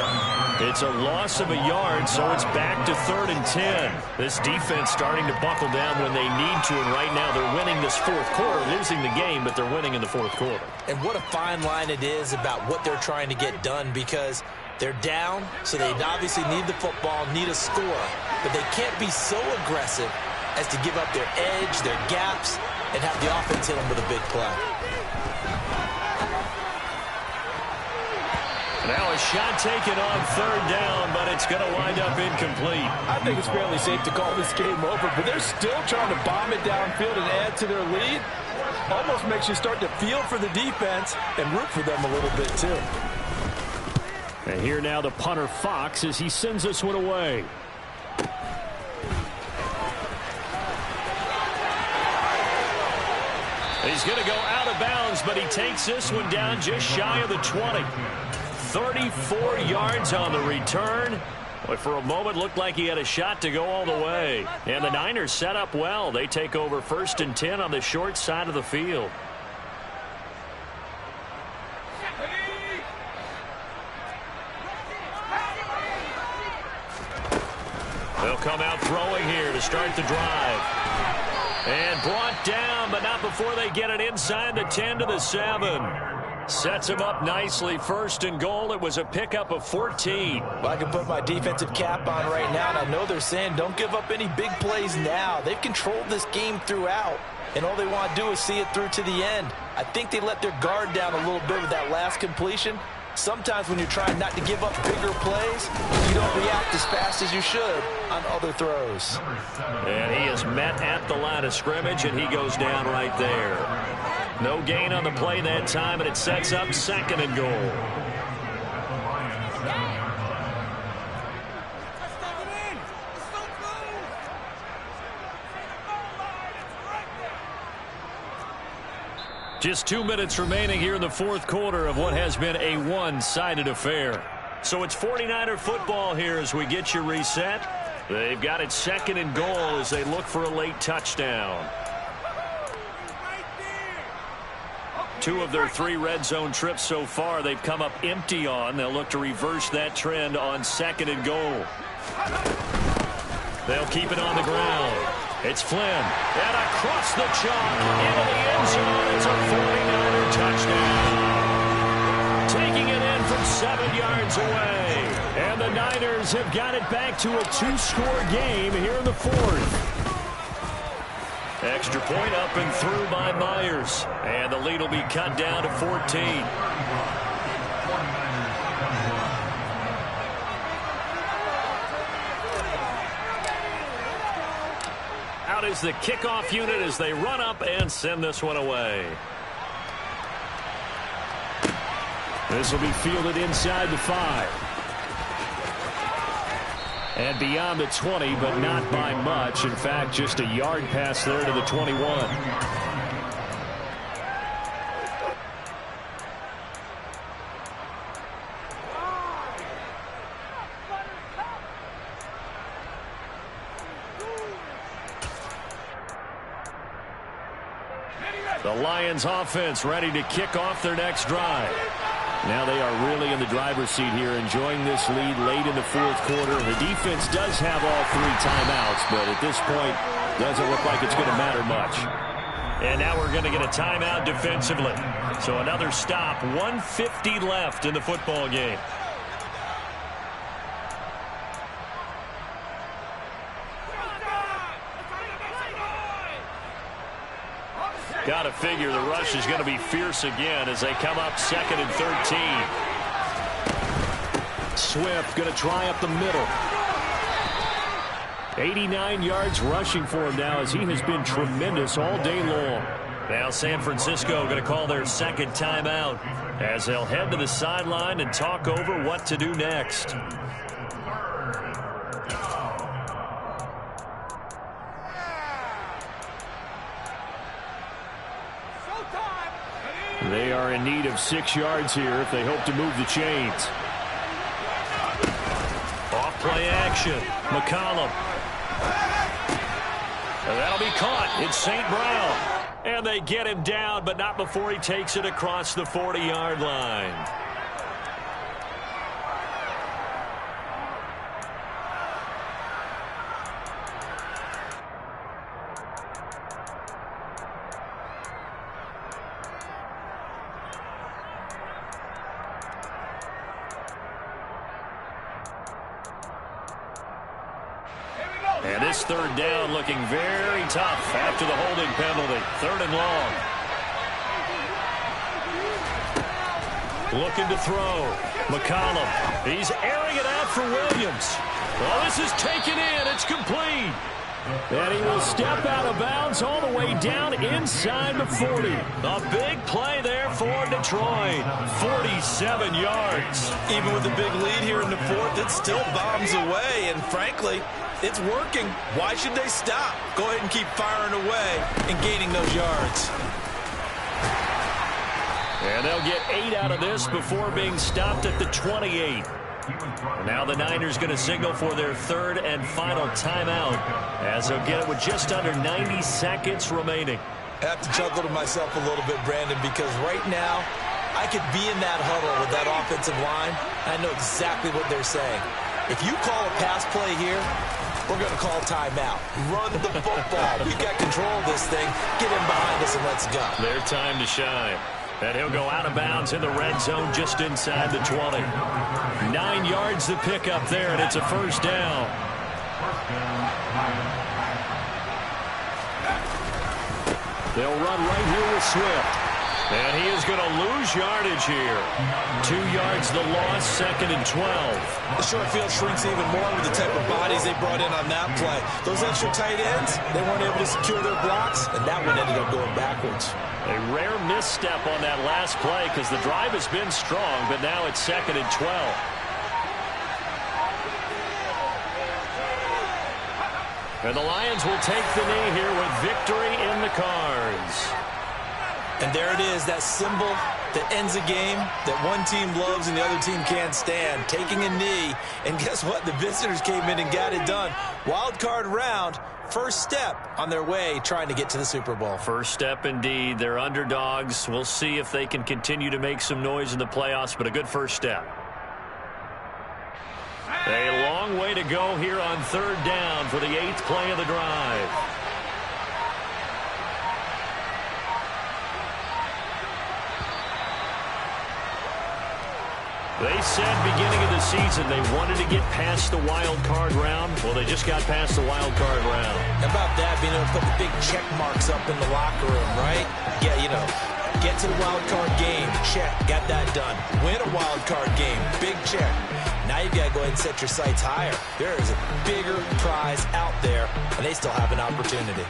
It's a loss of a yard, so it's back to 3rd and 10. This defense starting to buckle down when they need to, and right now they're winning this 4th quarter, losing the game, but they're winning in the 4th quarter. And what a fine line it is about what they're trying to get done, because they're down, so they obviously need the football, need a score, but they can't be so aggressive as to give up their edge, their gaps, and have the offense hit them with a big play. Now a shot taken on 3rd down, but it's going to wind up incomplete. I think it's fairly safe to call this game over, but they're still trying to bomb it downfield and add to their lead. Almost makes you start to feel for the defense and root for them a little bit too. And here now the punter Fox as he sends this one away. He's going to go out of bounds, but he takes this one down just shy of the 20. 34 yards on the return. But for a moment, looked like he had a shot to go all the way. And the Niners set up well. They take over 1st and 10 on the short side of the field. They'll come out throwing here to start the drive. And brought down, but not before they get it inside the 10 to the 7. Sets him up nicely. 1st and goal. It was a pickup of 14. Well, I can put my defensive cap on right now, and I know they're saying don't give up any big plays now. They've controlled this game throughout, and all they want to do is see it through to the end. I think they let their guard down a little bit with that last completion. Sometimes when you're trying not to give up bigger plays, you don't react as fast as you should on other throws. And he is met at the line of scrimmage, and he goes down right there. No gain on the play that time, and it sets up 2nd and goal. Just 2 minutes remaining here in the 4th quarter of what has been a one-sided affair. So it's 49er football here as we get you reset. They've got it 2nd and goal as they look for a late touchdown. 2 of their 3 red zone trips so far they've come up empty on. They'll look to reverse that trend on 2nd and goal. They'll keep it on the ground. It's Flynn, and across the chalk, into the end zone. It's a 49er touchdown. Taking it in from 7 yards away. And the Niners have got it back to a 2-score game here in the 4th. Extra point up and through by Myers. And the lead will be cut down to 14. Is the kickoff unit as they run up and send this one away. This will be fielded inside the 5. And beyond the 20, but not by much. In fact, just a yard pass there to the 21. The Lions offense ready to kick off their next drive. Now they are really in the driver's seat here, enjoying this lead late in the 4th quarter. The defense does have all 3 timeouts, but at this point, doesn't look like it's going to matter much. And now we're going to get a timeout defensively. So another stop, 1:50 left in the football game. Got to figure the rush is going to be fierce again as they come up 2nd and 13. Swift going to try up the middle. 89 yards rushing for him now as he has been tremendous all day long. Now San Francisco going to call their 2nd timeout. as they'll head to the sideline and talk over what to do next. They are in need of 6 yards here if they hope to move the chains. Off play action. McCollum. And that'll be caught. It's St. Brown. And they get him down, but not before he takes it across the 40-yard line. And this third down looking very tough after the holding penalty. 3rd and long. Looking to throw. McCollum. He's airing it out for Williams. Well, this is taken in. It's complete. And he will step out of bounds all the way down inside the 40. A big play there for Detroit. 47 yards. Even with a big lead here in the 4th, it still bombs away. And frankly, it's working. Why should they stop? Go ahead and keep firing away and gaining those yards. And they'll get 8 out of this before being stopped at the 28. Now the Niners going to signal for their 3rd and final timeout as they'll get it with just under 90 seconds remaining. I have to chuckle to myself a little bit, Brandon, because right now I could be in that huddle with that offensive line. I know exactly what they're saying. If you call a pass play here, we're going to call timeout. Run the football. We've got control of this thing. Get him behind us and let's go. Their time to shine. And he'll go out of bounds in the red zone just inside the 20. 9 yards to pick up there, and it's a first down. They'll run right here with Swift. And he is going to lose yardage here. 2 yards the loss, 2nd and 12. The short field shrinks even more with the type of bodies they brought in on that play. Those extra tight ends, they weren't able to secure their blocks, and that one ended up going backwards. A rare misstep on that last play because the drive has been strong, but now it's 2nd and 12. And the Lions will take the knee here with victory in the cards. And there it is, that symbol that ends a game that one team loves and the other team can't stand. Taking a knee, and guess what? The visitors came in and got it done. Wild card round, first step on their way trying to get to the Super Bowl. First step indeed. They're underdogs. We'll see if they can continue to make some noise in the playoffs, but a good first step. A long way to go here on 3rd down for the 8th play of the drive. They said beginning of the season they wanted to get past the wild card round. Well, they just got past the wild card round. How about that, being able to put the big check marks up in the locker room, right? Yeah, you know, get to the wild card game, check, got that done. Win a wild card game, big check. Now you've got to go ahead and set your sights higher. There is a bigger prize out there, and they still have an opportunity.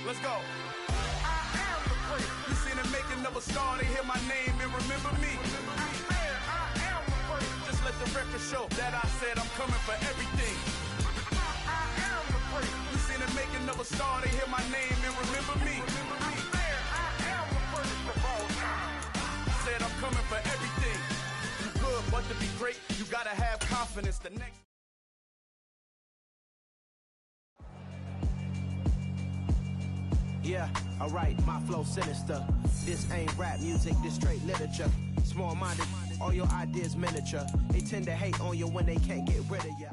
Let's go. I am the great. You seen the making of a star, they hear my name and remember me. I am the great. Just let the record show that I said I'm coming for everything. I am the great. You seen the making of a star, they hear my name and remember me. I am the greatest of all time. I said I'm coming for everything. You good, but to be great, you gotta have confidence. The next. Yeah, alright, my flow sinister. This ain't rap music, this straight literature. Small-minded, All your ideas miniature. They tend to hate on you when they can't get rid of you.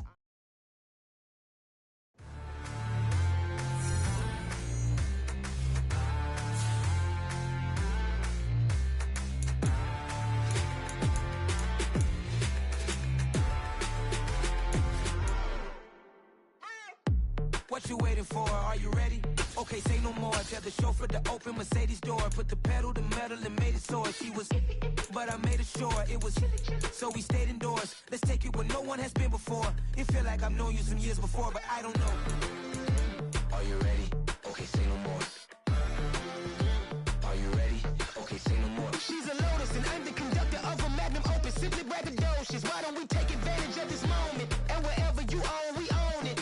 What you waiting for? Are you ready? Okay, say no more. Tell the chauffeur to open Mercedes door. Put the pedal to metal and made it soar. She was, but I made it sure it was. So we stayed indoors. Let's take it where no one has been before. It feel like I've known you some years before, but I don't know. Are you ready? Okay, say no more. Are you ready? Okay, say no more. She's a Lotus and I'm the conductor of a Magnum Opus. Simply braggadocious. Why don't we take advantage of this moment? And wherever you own, we own it.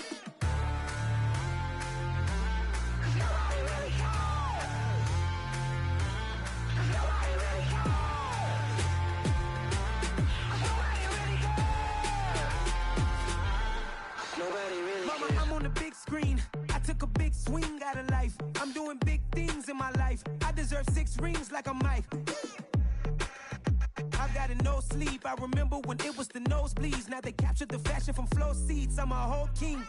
Mama, I'm on the big screen. I took a big swing out of life. I'm doing big things in my life. I deserve 6 rings like a Mike. I've got no sleep. I remember when it was the nosebleeds. Now they captured the fashion from floor seats. I'm a whole king.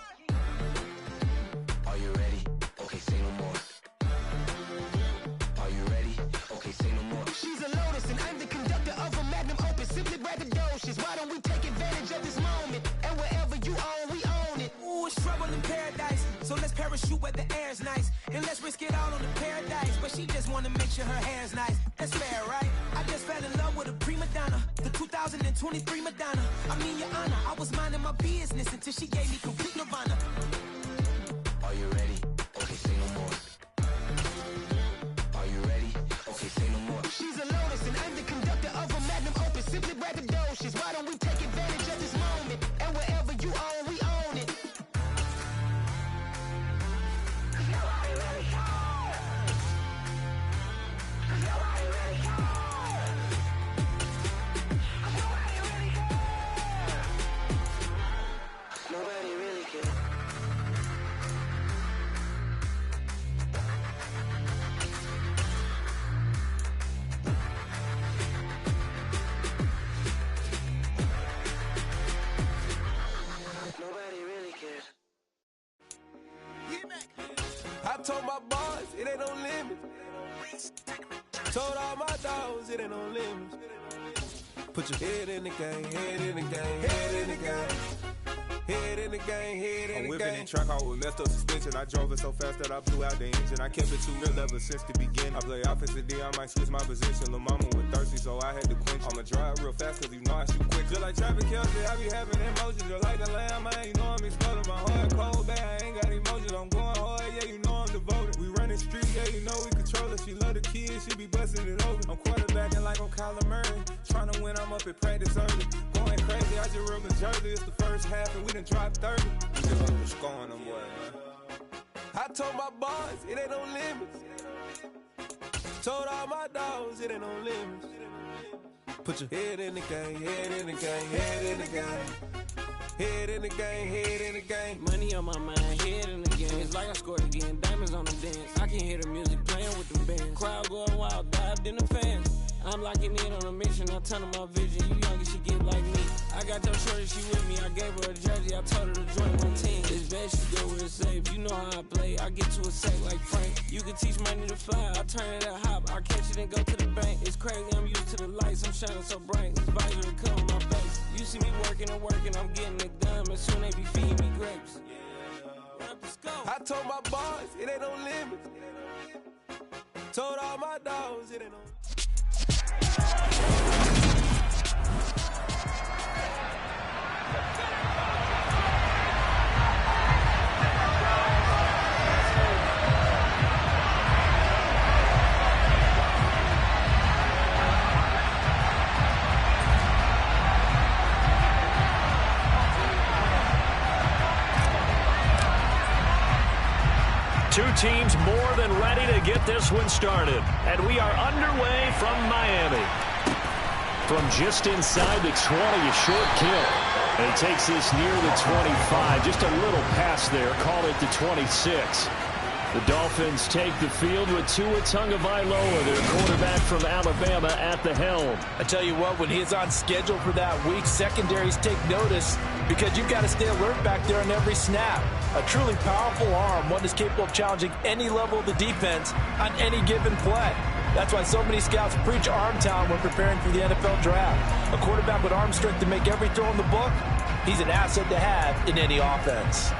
Are you ready? Okay, say no more. Are you ready? Okay, say no more. She's a Lotus and I'm the conductor of a Magnum Opus. Simply braggadocious. Why don't we take advantage of this moment? And wherever you own, we own it. Ooh, it's trouble in paradise. So let's parachute where the air's nice. And let's risk it all on the paradise. But she just wanna make sure her hair's nice. That's fair, right? I just fell in love with a prima donna. The 2023 Madonna. I mean, your honor, I was minding my business until she gave me complete nirvana. Are you ready? Okay, say no more. Are you ready? Okay, say no more. She's a Lotus and I'm the conductor of a Magnum Opus. Simply braggadocious. Why don't we take advantage of this moment? And wherever you own, we own it. Nobody really cares. Nobody really cares. I told my boys, it ain't no limits. Told all my dogs, it ain't no limits. Put your head in the game, head in the game, head in the game. Head in the game, head in the game. I'm whipping and track out with messed up suspension. I drove it so fast that I blew out the engine. I kept it too real ever since the beginning. I play offensive D, I might switch my position. Lil' mama was thirsty, so I had to quench. I'ma drive real fast, cause you know I shoot quick. Just like traffic Kelsey, I be having emotions. Just like the lamb, man, you know I'm exploding. My heart cold, bad, I ain't got emotions. I'm going hard, yeah, you know I'm devoted. We running street, yeah, you know we control it. She love the kids, she be busting it open. I'm quarterbacking like I'm Kyler Murray. Trying to win, I'm up at practice early. Going crazy, I just rub in Jersey. It's the first half and we done dropped 30. We just up scoring them, boy, man. I told my boys, it ain't no limits. Told all my dogs, it ain't no limits. Put your head in the game, head in the game, head in the game. Head in the game, head in the game. Money on my mind, head in the game. It's like I scored again, diamonds on the dance. I can hear the music playing with the band. Crowd going wild, dived in the fans. I'm locking in on a mission, I turn on my vision. You young and she get like me. I got your shorty, she with me. I gave her a jersey, I told her to join my team. It's best she go where it's safe. You know how I play, I get to a sack like Frank. You can teach money to fly, I turn it at hop. I catch it and go to the bank. It's crazy, I'm used to the lights, I'm shining so bright. This visor will come on my face. You see me working and working, I'm getting it done. And soon they be feeding me grapes. I told my boys, it ain't no limits. Told all my dogs, it ain't no limits. Two teams more than ready to get this one started. And we are underway from Miami. From just inside the 20, a short kill. And he takes this near the 25. Just a little pass there. Call it the 26. The Dolphins take the field with Tua Tagovailoa, their quarterback from Alabama, at the helm. I tell you what, when he is on schedule for that week, secondaries take notice because you've got to stay alert back there on every snap. A truly powerful arm, one that's capable of challenging any level of the defense on any given play. That's why so many scouts preach arm talent when preparing for the NFL draft. A quarterback with arm strength to make every throw in the book, he's an asset to have in any offense.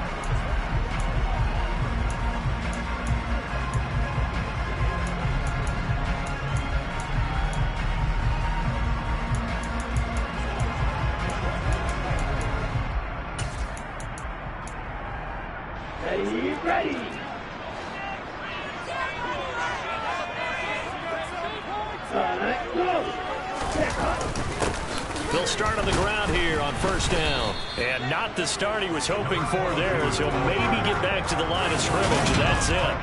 Ready. They'll start on the ground here on first down. And not the start he was hoping for there, as he'll maybe get back to the line of scrimmage, and that's it.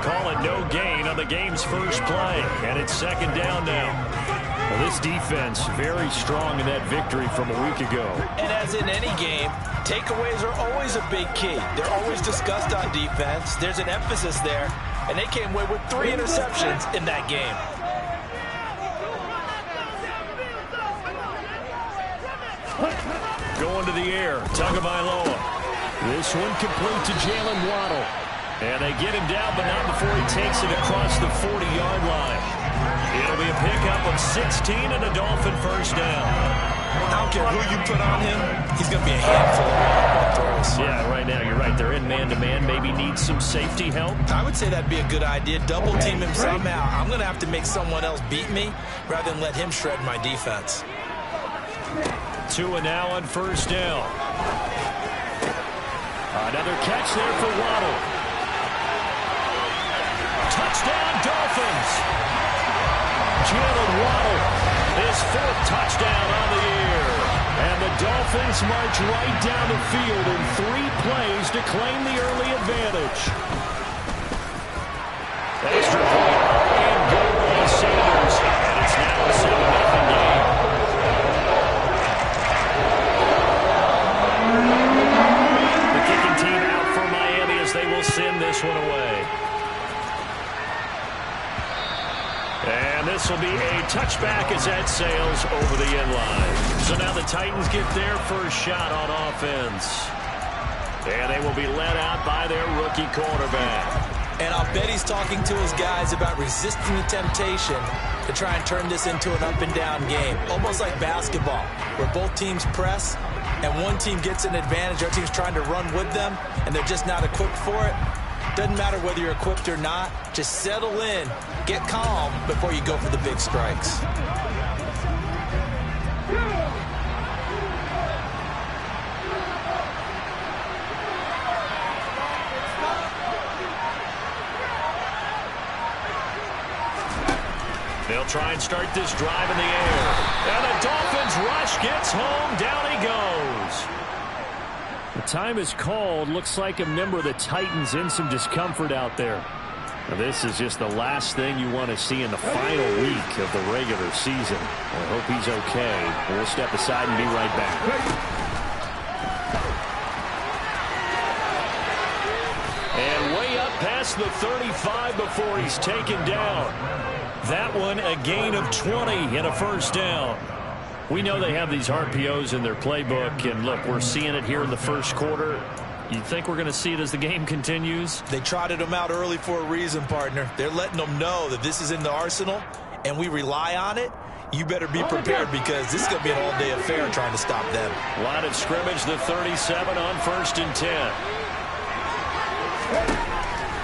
Call it no gain on the game's first play, and it's second down now. Well, this defense very strong in that victory from a week ago. And as in any game, takeaways are always a big key. They're always discussed on defense. There's an emphasis there, and they came away with 3 interceptions in that game. Going to the air, Tagovailoa. This one complete to Jalen Waddle. And they get him down, but not before he takes it across the 40-yard line. It'll be a pickup of 16 and a Dolphin first down. I don't care who you put on him, he's going to be a handful of throws. Yeah, right now, you're right. They're in man-to-man. Maybe need some safety help. I would say that'd be a good idea. Double team him somehow. I'm going to have to make someone else beat me rather than let him shred my defense. Tua now on first down. Another catch there for Waddle. Touchdown, Dolphins. Jalen Waddle, his 4th touchdown on the year. And the Dolphins march right down the field in 3 plays to claim the early advantage. Extra point and goal by Sanders. And it's now a 7-0 game. The kicking team out for Miami as they will send this one away. And this will be a touchback as that sails over the end line. So now the Titans get their first shot on offense. And they will be led out by their rookie quarterback. And I'll bet he's talking to his guys about resisting the temptation to try and turn this into an up-and-down game. Almost like basketball, where both teams press, and one team gets an advantage, our team's trying to run with them, and they're just not equipped for it. Doesn't matter whether you're equipped or not. Just settle in, get calm before you go for the big strikes. They'll try and start this drive in the air. And the Dolphins rush gets home. Down he goes. The time is called. Looks like a member of the Titans in some discomfort out there. Now, this is just the last thing you want to see in the final week of the regular season. I hope he's okay. We'll step aside and be right back. And way up past the 35 before he's taken down. That one a gain of 20 and a first down. We know they have these RPOs in their playbook, and look, we're seeing it here in the first quarter. You think we're going to see it as the game continues? They trotted them out early for a reason, partner. They're letting them know that this is in the arsenal, and we rely on it. You better be prepared because this is going to be an all-day affair trying to stop them. Line of scrimmage, the 37 on 1st and 10.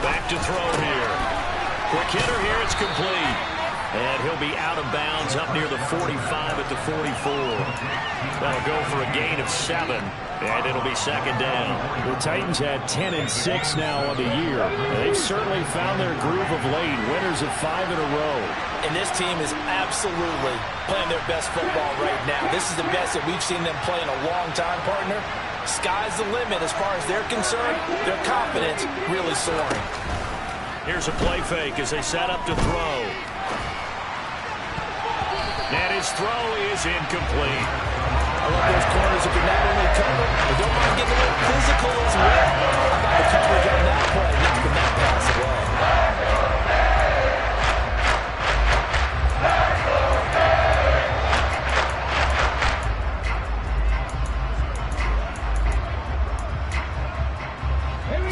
Back to throw here. Quick hitter here, it's complete. And he'll be out of bounds up near the 45 at the 44. That'll go for a gain of 7, and it'll be second down. The Titans had 10-6 now on the year. They've certainly found their groove of late, winners of 5 in a row. And this team is absolutely playing their best football right now. This is the best that we've seen them play in a long time, partner. Sky's the limit as far as they're concerned. Their confidence really soaring. Here's a play fake as they set up to throw. And his throw is incomplete. I love those corners who can not only cover, but don't mind getting a little physical as well. How about the coverage on that play? Knocking that pass away.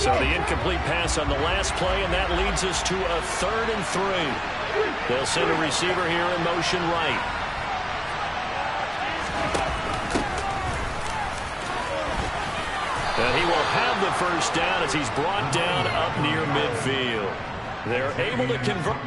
So the incomplete pass on the last play, and that leads us to a 3rd and 3. They'll send a receiver here in motion right. And he will have the first down as he's brought down up near midfield. They're able to convert.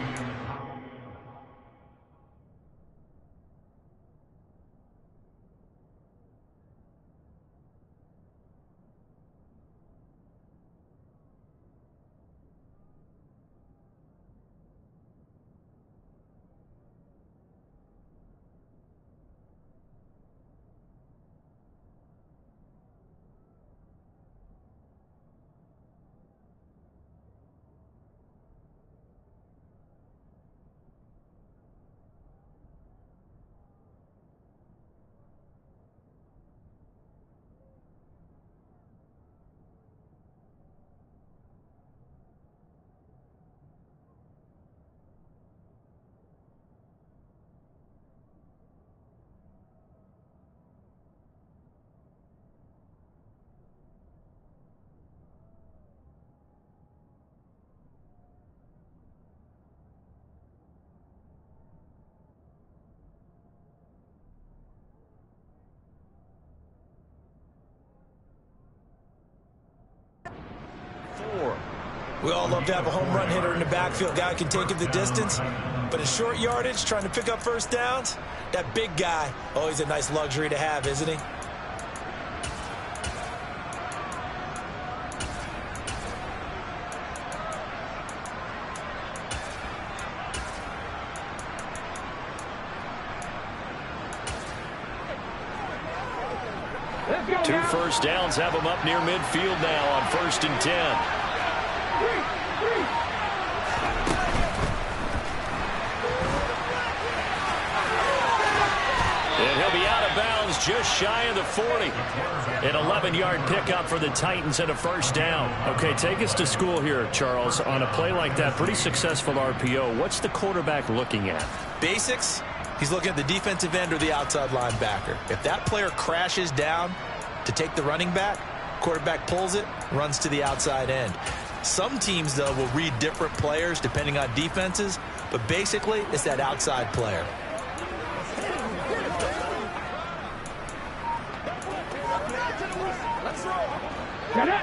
We all love to have a home run hitter in the backfield. Guy can take it the distance. But in short yardage, trying to pick up first downs, that big guy, always a nice luxury to have, isn't he? Two first downs have him up near midfield now on 1st and 10. And he'll be out of bounds just shy of the 40. An 11-yard pickup for the Titans and a first down. Okay, take us to school here, Charles. On a play like that, pretty successful RPO. What's the quarterback looking at? Basics. He's looking at the defensive end or the outside linebacker. If that player crashes down to take the running back, quarterback pulls it, runs to the outside end. Some teams, though, will read different players depending on defenses, but basically it's that outside player.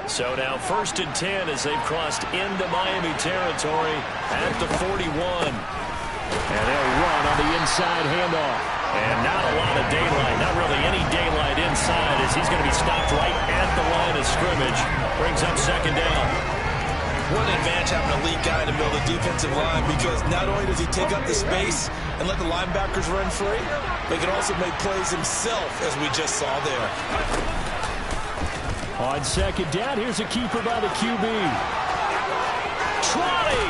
So now 1st and 10 as they've crossed into Miami territory at the 41. And they'll run on the inside handoff. And not a lot of daylight, not really any daylight inside as he's going to be stopped right at the line of scrimmage. Brings up 2nd down. What an advantage having a elite guy in the middle of the defensive line, because not only does he take up the space and let the linebackers run free, but he can also make plays himself, as we just saw there. On 2nd down, here's a keeper by the QB. Trotty!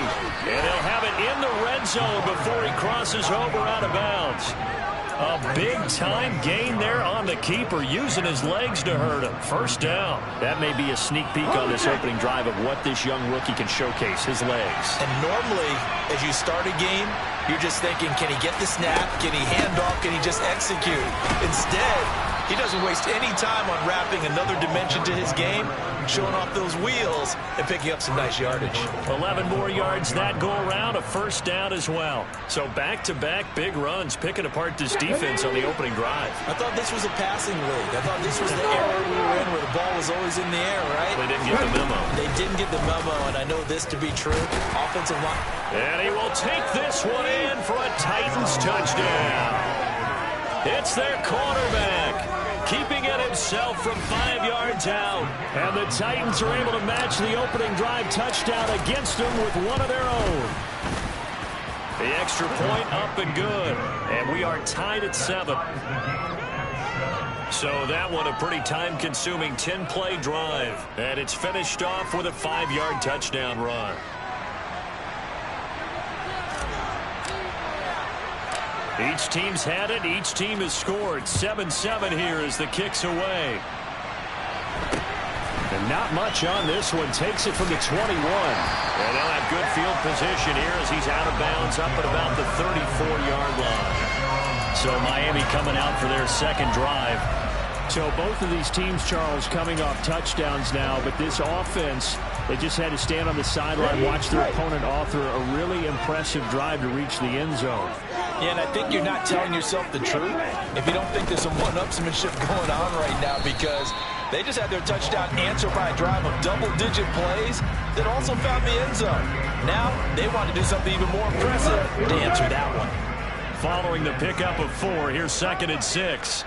And they'll have it in the red zone before he crosses over out of bounds. A big-time gain there on the keeper, using his legs to hurt him. First down. That may be a sneak peek on this opening drive of what this young rookie can showcase, his legs. And normally, as you start a game, you're just thinking, can he get the snap? Can he hand off? Can he just execute? Instead, he doesn't waste any time on wrapping another dimension to his game, showing off those wheels and picking up some nice yardage. 11 more yards that go around, a first down as well. So back-to-back big runs, picking apart this defense on the opening drive. I thought this was a passing league. I thought this was the era we were in where the ball was always in the air, right? They didn't get the memo. They didn't get the memo, and I know this to be true. Offensive line. And he will take this one in for a Titans touchdown. It's their quarterback, keeping it himself from 5 yards out. And the Titans are able to match the opening drive touchdown against them with one of their own. The extra point up and good. And we are tied at 7. So that one a pretty time-consuming 10-play drive. And it's finished off with a 5-yard touchdown run. Each team's had it. Each team has scored. 7-7 here as the kick's away. And not much on this one. Takes it from the 21. And they'll have good field position here as he's out of bounds up at about the 34-yard line. So Miami coming out for their second drive. So both of these teams, Charles, coming off touchdowns now, but this offense, they just had to stand on the sideline, watch their opponent author a really impressive drive to reach the end zone. Yeah, and I think you're not telling yourself the truth if you don't think there's some one-upsmanship going on right now, because they just had their touchdown answered by a drive of double-digit plays that also found the end zone. Now they want to do something even more impressive to answer that one. Following the pickup of 4, here's 2nd and 6.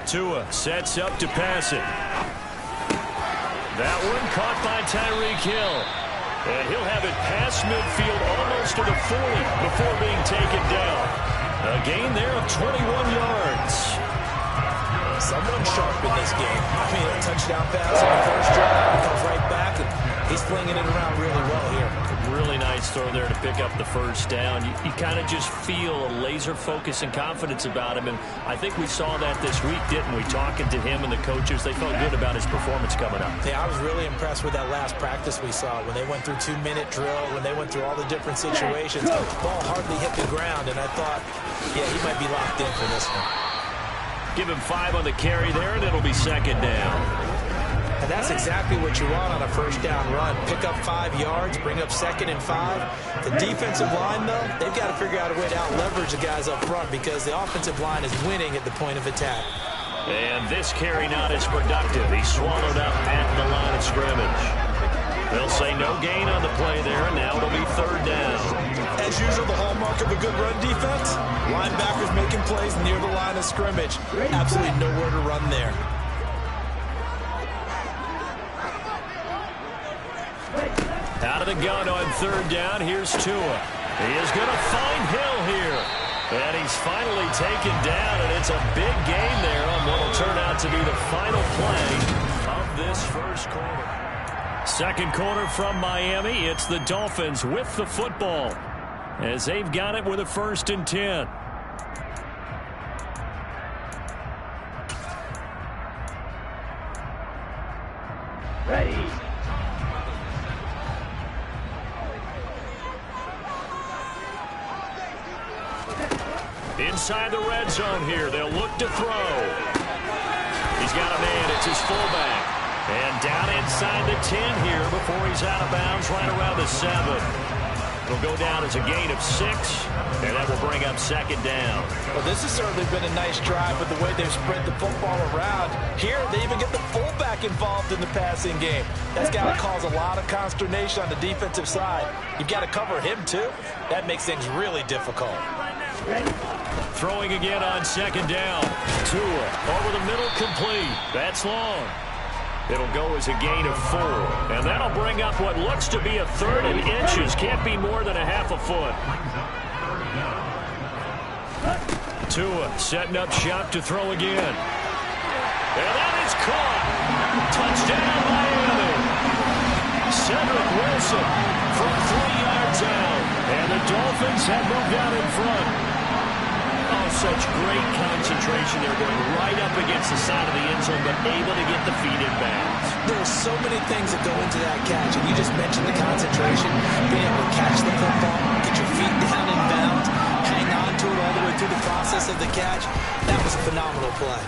Tua sets up to pass it. That one caught by Tyreek Hill. And he'll have it past midfield almost to the 40 before being taken down. A gain there of 21 yards. Someone sharp in this game. I mean, a touchdown pass on the first drive. He comes right back, and he's flinging it around really well here. Really nice throw there to pick up the first down. You kind of just feel a laser focus and confidence about him, and I think we saw that this week, didn't we? Talking to him and the coaches, they felt good about his performance coming up. Yeah, I was really impressed with that last practice we saw when they went through 2-minute drill, when they went through all the different situations. The ball hardly hit the ground, and I thought, yeah, he might be locked in for this one. Give him 5 on the carry there, and it'll be 2nd down. And that's exactly what you want on a first down run. Pick up 5 yards, bring up 2nd and 5. The defensive line, though, they've got to figure out a way to out-leverage the guys up front because the offensive line is winning at the point of attack. And this carry not as productive. He swallowed up at the line of scrimmage. They'll say no gain on the play there, and now it'll be 3rd down. As usual, the hallmark of a good run defense, linebackers making plays near the line of scrimmage. Absolutely nowhere to run there. Out of the gun on 3rd down, here's Tua. He is going to find Hill here. And he's finally taken down, and it's a big gain there on what will turn out to be the final play of this first quarter. 2nd quarter from Miami. It's the Dolphins with the football as they've got it with a 1st and 10. Ready. Inside the red zone here. They'll look to throw. He's got a man. It's his fullback. And down inside the 10 here before he's out of bounds right around the 7. It'll go down as a gain of 6, and that will bring up 2nd down. Well, this has certainly been a nice drive with the way they've spread the football around. Here, they even get the fullback involved in the passing game. That's got to cause a lot of consternation on the defensive side. You've got to cover him, too. That makes things really difficult. Throwing again on 2nd down. Tua over the middle, complete. That's long. It'll go as a gain of 4. And that'll bring up what looks to be a 3rd and inches. Can't be more than a half a foot. Tua setting up shop to throw again. And that is caught. Touchdown, Miami. Cedric Wilson from 3 yards out. And the Dolphins have moved out in front. Oh, such great concentration. They're going right up against the side of the end zone, but able to get the feet in bounds. There's so many things that go into that catch, and you just mentioned the concentration, being able to catch the football, get your feet down in bounds, hang on to it all the way through the process of the catch. That was a phenomenal play.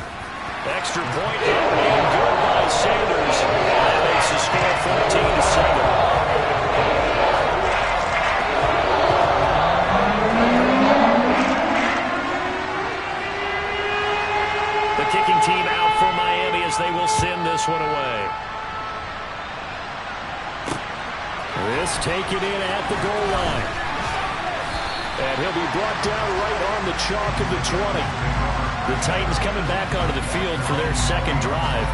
Extra point and made good by Sanders. That makes the score 14-7. Kicking team out for Miami as they will send this one away. This taken in at the goal line. And he'll be brought down right on the chalk of the 20. The Titans coming back onto the field for their 2nd drive.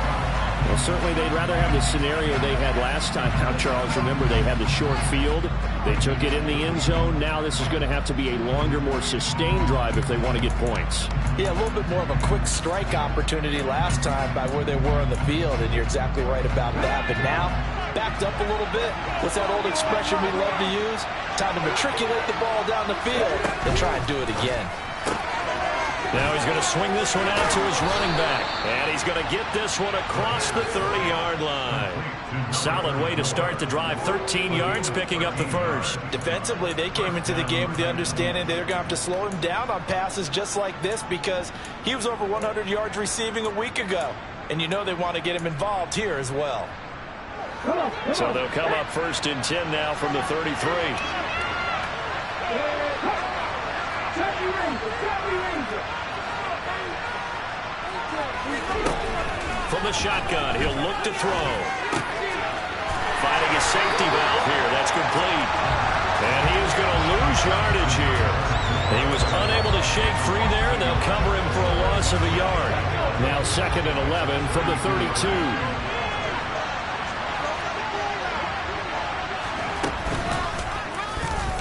Well, certainly they'd rather have the scenario they had last time. Now, Charles, remember they had the short field. They took it in the end zone. Now this is going to have to be a longer, more sustained drive if they want to get points. Yeah, a little bit more of a quick strike opportunity last time by where they were on the field, and you're exactly right about that. But now, backed up a little bit. What's that old expression we love to use? Time to matriculate the ball down the field and try and do it again. Now he's going to swing this one out to his running back. And he's going to get this one across the 30-yard line. Solid way to start the drive. 13 yards, picking up the first. Defensively, they came into the game with the understanding they're going to have to slow him down on passes just like this because he was over 100 yards receiving a week ago. And you know they want to get him involved here as well. So they'll come up 1st and 10 now from the 33. From the shotgun, he'll look to throw. Finding a safety valve here. That's complete. And he is going to lose yardage here. He was unable to shake free there, and they'll cover him for a loss of a yard. Now 2nd and 11 from the 32.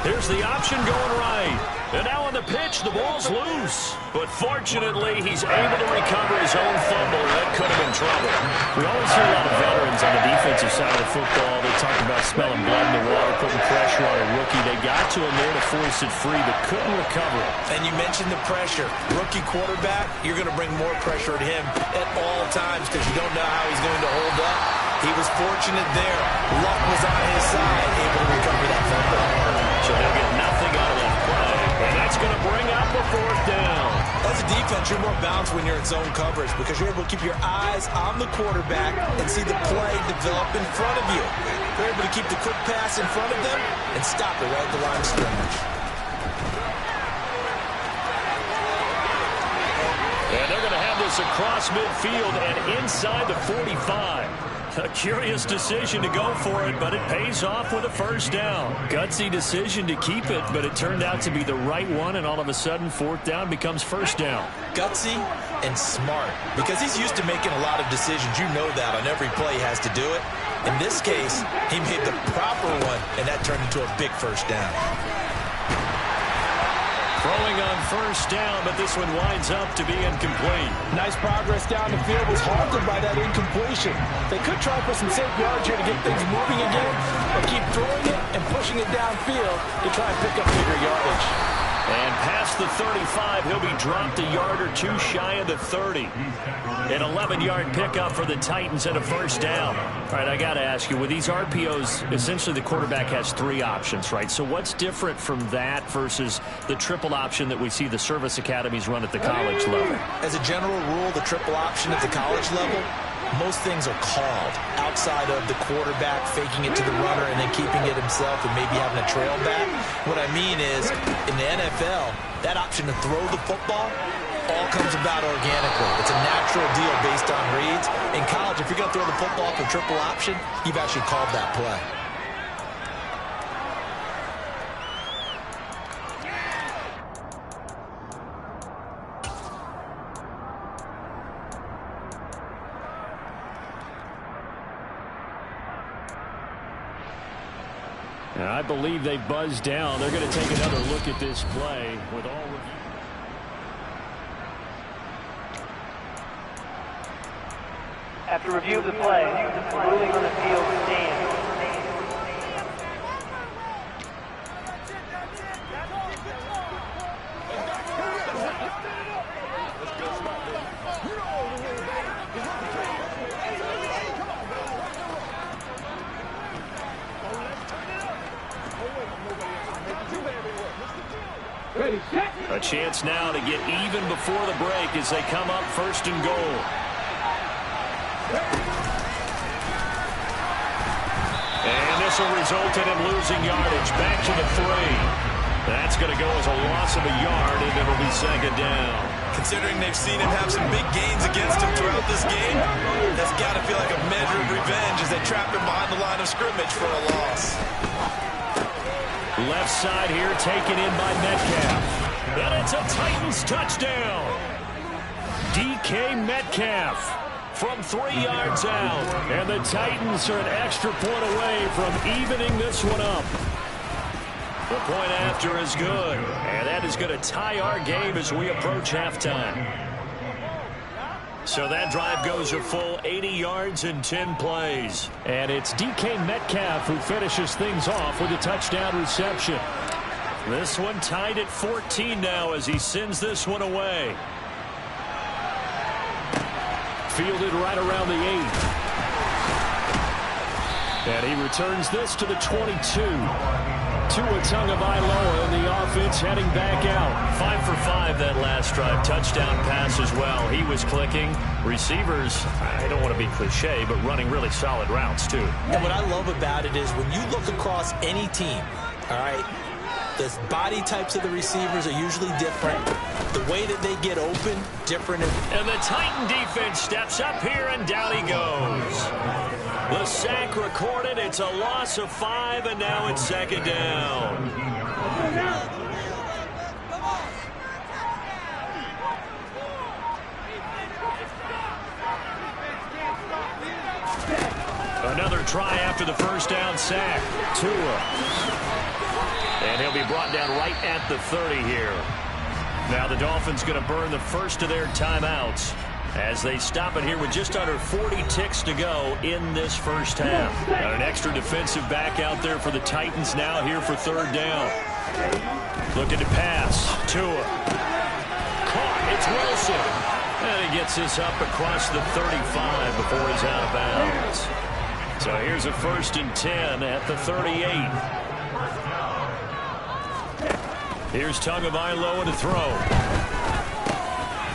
Here's the option going right. And now on the pitch, the ball's loose. But fortunately, he's able to recover his own fumble. That could have been trouble. We always hear a lot of veterans on the defensive side of the football. They talk about smelling blood in the water, putting pressure on a rookie. They got to him there to force it free, but couldn't recover it. And you mentioned the pressure. Rookie quarterback, you're going to bring more pressure at him at all times because you don't know how he's going to hold up. He was fortunate there. Luck was on his side, able to recover that fumble. So they'll get nothing out of that play. And that's going to bring up a 4th down. As a defense, you're more balanced when you're in zone coverage because you're able to keep your eyes on the quarterback and see the play develop in front of you. You're able to keep the quick pass in front of them and stop it right at the line of scrimmage. And they're going to have this across midfield and inside the 45. A curious decision to go for it, but it pays off with a 1st down. Gutsy decision to keep it, but it turned out to be the right one, and all of a sudden 4th down becomes 1st down. Gutsy and smart because he's used to making a lot of decisions. You know that on every play he has to do it. In this case, he made the proper one, and that turned into a big 1st down. Throwing on 1st down, but this one winds up to be incomplete. Nice progress down the field, was halted by that incompletion. They could try for some safe yards here to get things moving again, but keep throwing it and pushing it downfield to try and pick up bigger yardage. And past the 35, he'll be dropped a yard or two shy of the 30. An 11-yard pickup for the Titans and a 1st down. All right, I got to ask you, with these RPOs, essentially the quarterback has 3 options, right? So what's different from that versus the triple option that we see the service academies run at the college level? As a general rule, the triple option at the college level, most things are called outside of the quarterback faking it to the runner and then keeping it himself and maybe having a trail back. What I mean is, in the NFL, that option to throw the football all comes about organically. It's a natural deal based on reads. In college, if you're going to throw the football for triple option, you've actually called that play. And I believe they buzzed down. They're going to take another look at this play with all review. After review of the play, the ruling on the field stands. A chance now to get even before the break as they come up 1st and goal. And this will result in him losing yardage back to the 3. That's going to go as a loss of a yard, and it'll be 2nd down. Considering they've seen him have some big gains against him throughout this game, that's got to feel like a measure of revenge as they trap him behind the line of scrimmage for a loss. Left side here taken in by Metcalf. And it's a Titans touchdown. DK Metcalf from 3 yards out. And the Titans are an extra point away from evening this one up. The point after is good. And that is going to tie our game as we approach halftime. So that drive goes a full 80 yards in 10 plays. And it's DK Metcalf who finishes things off with a touchdown reception. This one tied at 14 now as he sends this one away. Fielded right around the 8. And he returns this to the 22. Tua Tagovailoa in the offense heading back out. 5 for 5 that last drive. Touchdown pass as well. He was clicking. Receivers, I don't want to be cliche, but running really solid routes too. And what I love about it is when you look across any team, all right, the body types of the receivers are usually different. The way that they get open, different. And the Titan defense steps up here, and down he goes. The sack recorded. It's a loss of 5, and now it's second down. Another try after the first down sack. Tua. And he'll be brought down right at the 30 here. Now the Dolphins going to burn the first of their timeouts as they stop it here with just under 40 ticks to go in this first half. Got an extra defensive back out there for the Titans now here for third down. Looking to pass. Tua. Caught. It's Wilson. And he gets this up across the 35 before he's out of bounds. So here's a 1st and 10 at the 38. Here's Tagovailoa to throw.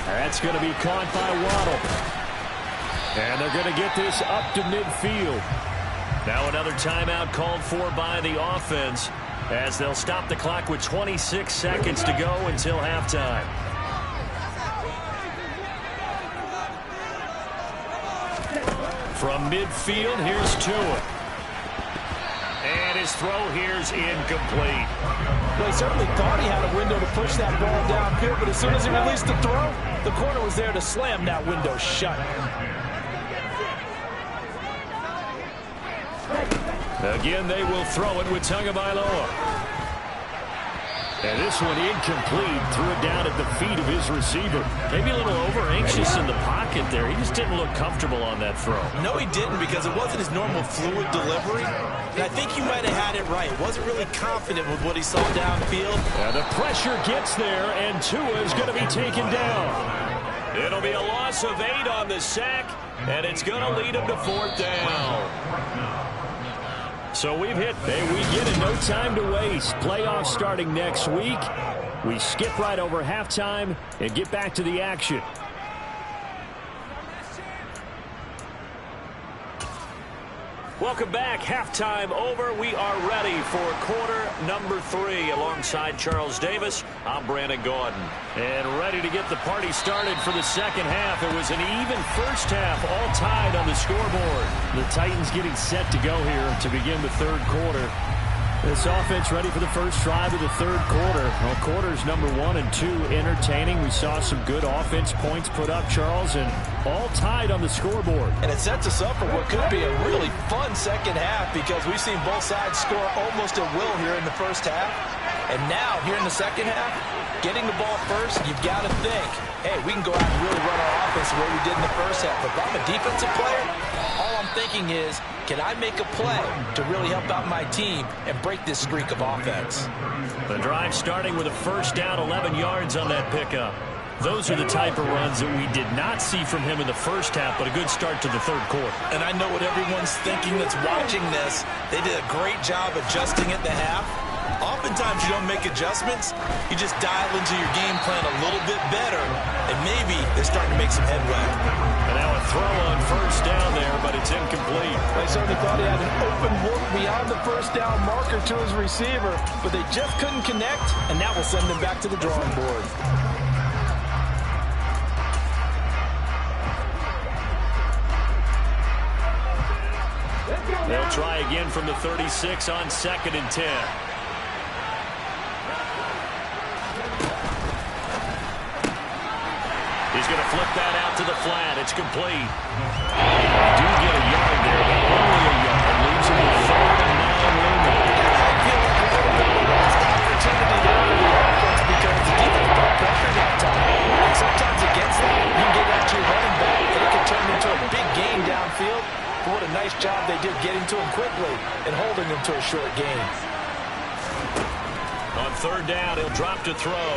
That's going to be caught by Waddle. And they're going to get this up to midfield. Now another timeout called for by the offense as they'll stop the clock with 26 seconds to go until halftime. From midfield, here's Tua. And his throw here's incomplete. Well, he certainly thought he had a window to push that ball downfield, but as soon as he released the throw, the corner was there to slam that window shut. Again, they will throw it with Tagovailoa. And this one incomplete. Threw it down at the feet of his receiver. Maybe a little over-anxious in the pocket there. He just didn't look comfortable on that throw. No, he didn't, because it wasn't his normal fluid delivery. And I think he might have had it right. Wasn't really confident with what he saw downfield. And the pressure gets there, and Tua is going to be taken down. It'll be a loss of 8 on the sack, and it's going to lead him to 4th down. So we've hit. Hey, we get it. No time to waste. Playoffs starting next week. We skip right over halftime and get back to the action. Welcome back. Halftime over. We are ready for quarter number 3. Alongside Charles Davis, I'm Brandon Gaudin. And ready to get the party started for the second half. It was an even first half, all tied on the scoreboard. The Titans getting set to go here to begin the third quarter. This offense ready for the first drive of the third quarter. Well, quarters number 1 and 2 entertaining. We saw some good offense points put up, Charles, and all tied on the scoreboard. And it sets us up for what could be a really fun second half because we've seen both sides score almost at will here in the first half. And now, here in the second half, getting the ball first, you've got to think, hey, we can go out and really run our offense the way we did in the first half. But if I'm a defensive player, all I'm thinking is, can I make a play to really help out my team and break this streak of offense? The drive starting with a first down, 11 yards on that pickup. Those are the type of runs that we did not see from him in the first half, but a good start to the third quarter. And I know what everyone's thinking that's watching this. They did a great job adjusting at the half. Oftentimes you don't make adjustments. You just dial into your game plan a little bit better, and maybe they're starting to make some headway. And now a throw on first down there, but it's incomplete. They certainly thought he had an open look beyond the first down marker to his receiver, but they just couldn't connect, and that will send them back to the drawing board. They'll try again from the 36 on 2nd and 10. He's going to flip that out to the flat. It's complete. Do get a yard there, but only a yard. Leaves him with 3rd and 9 remaining. I feel like a little bit of a lost opportunity there for the offense because the defense put pressure that time. And sometimes against that, you can get after your running back, and it can turn into a big gain downfield. But what a nice job they did getting to him quickly and holding him to a short gain. On 3rd down, he'll drop to throw.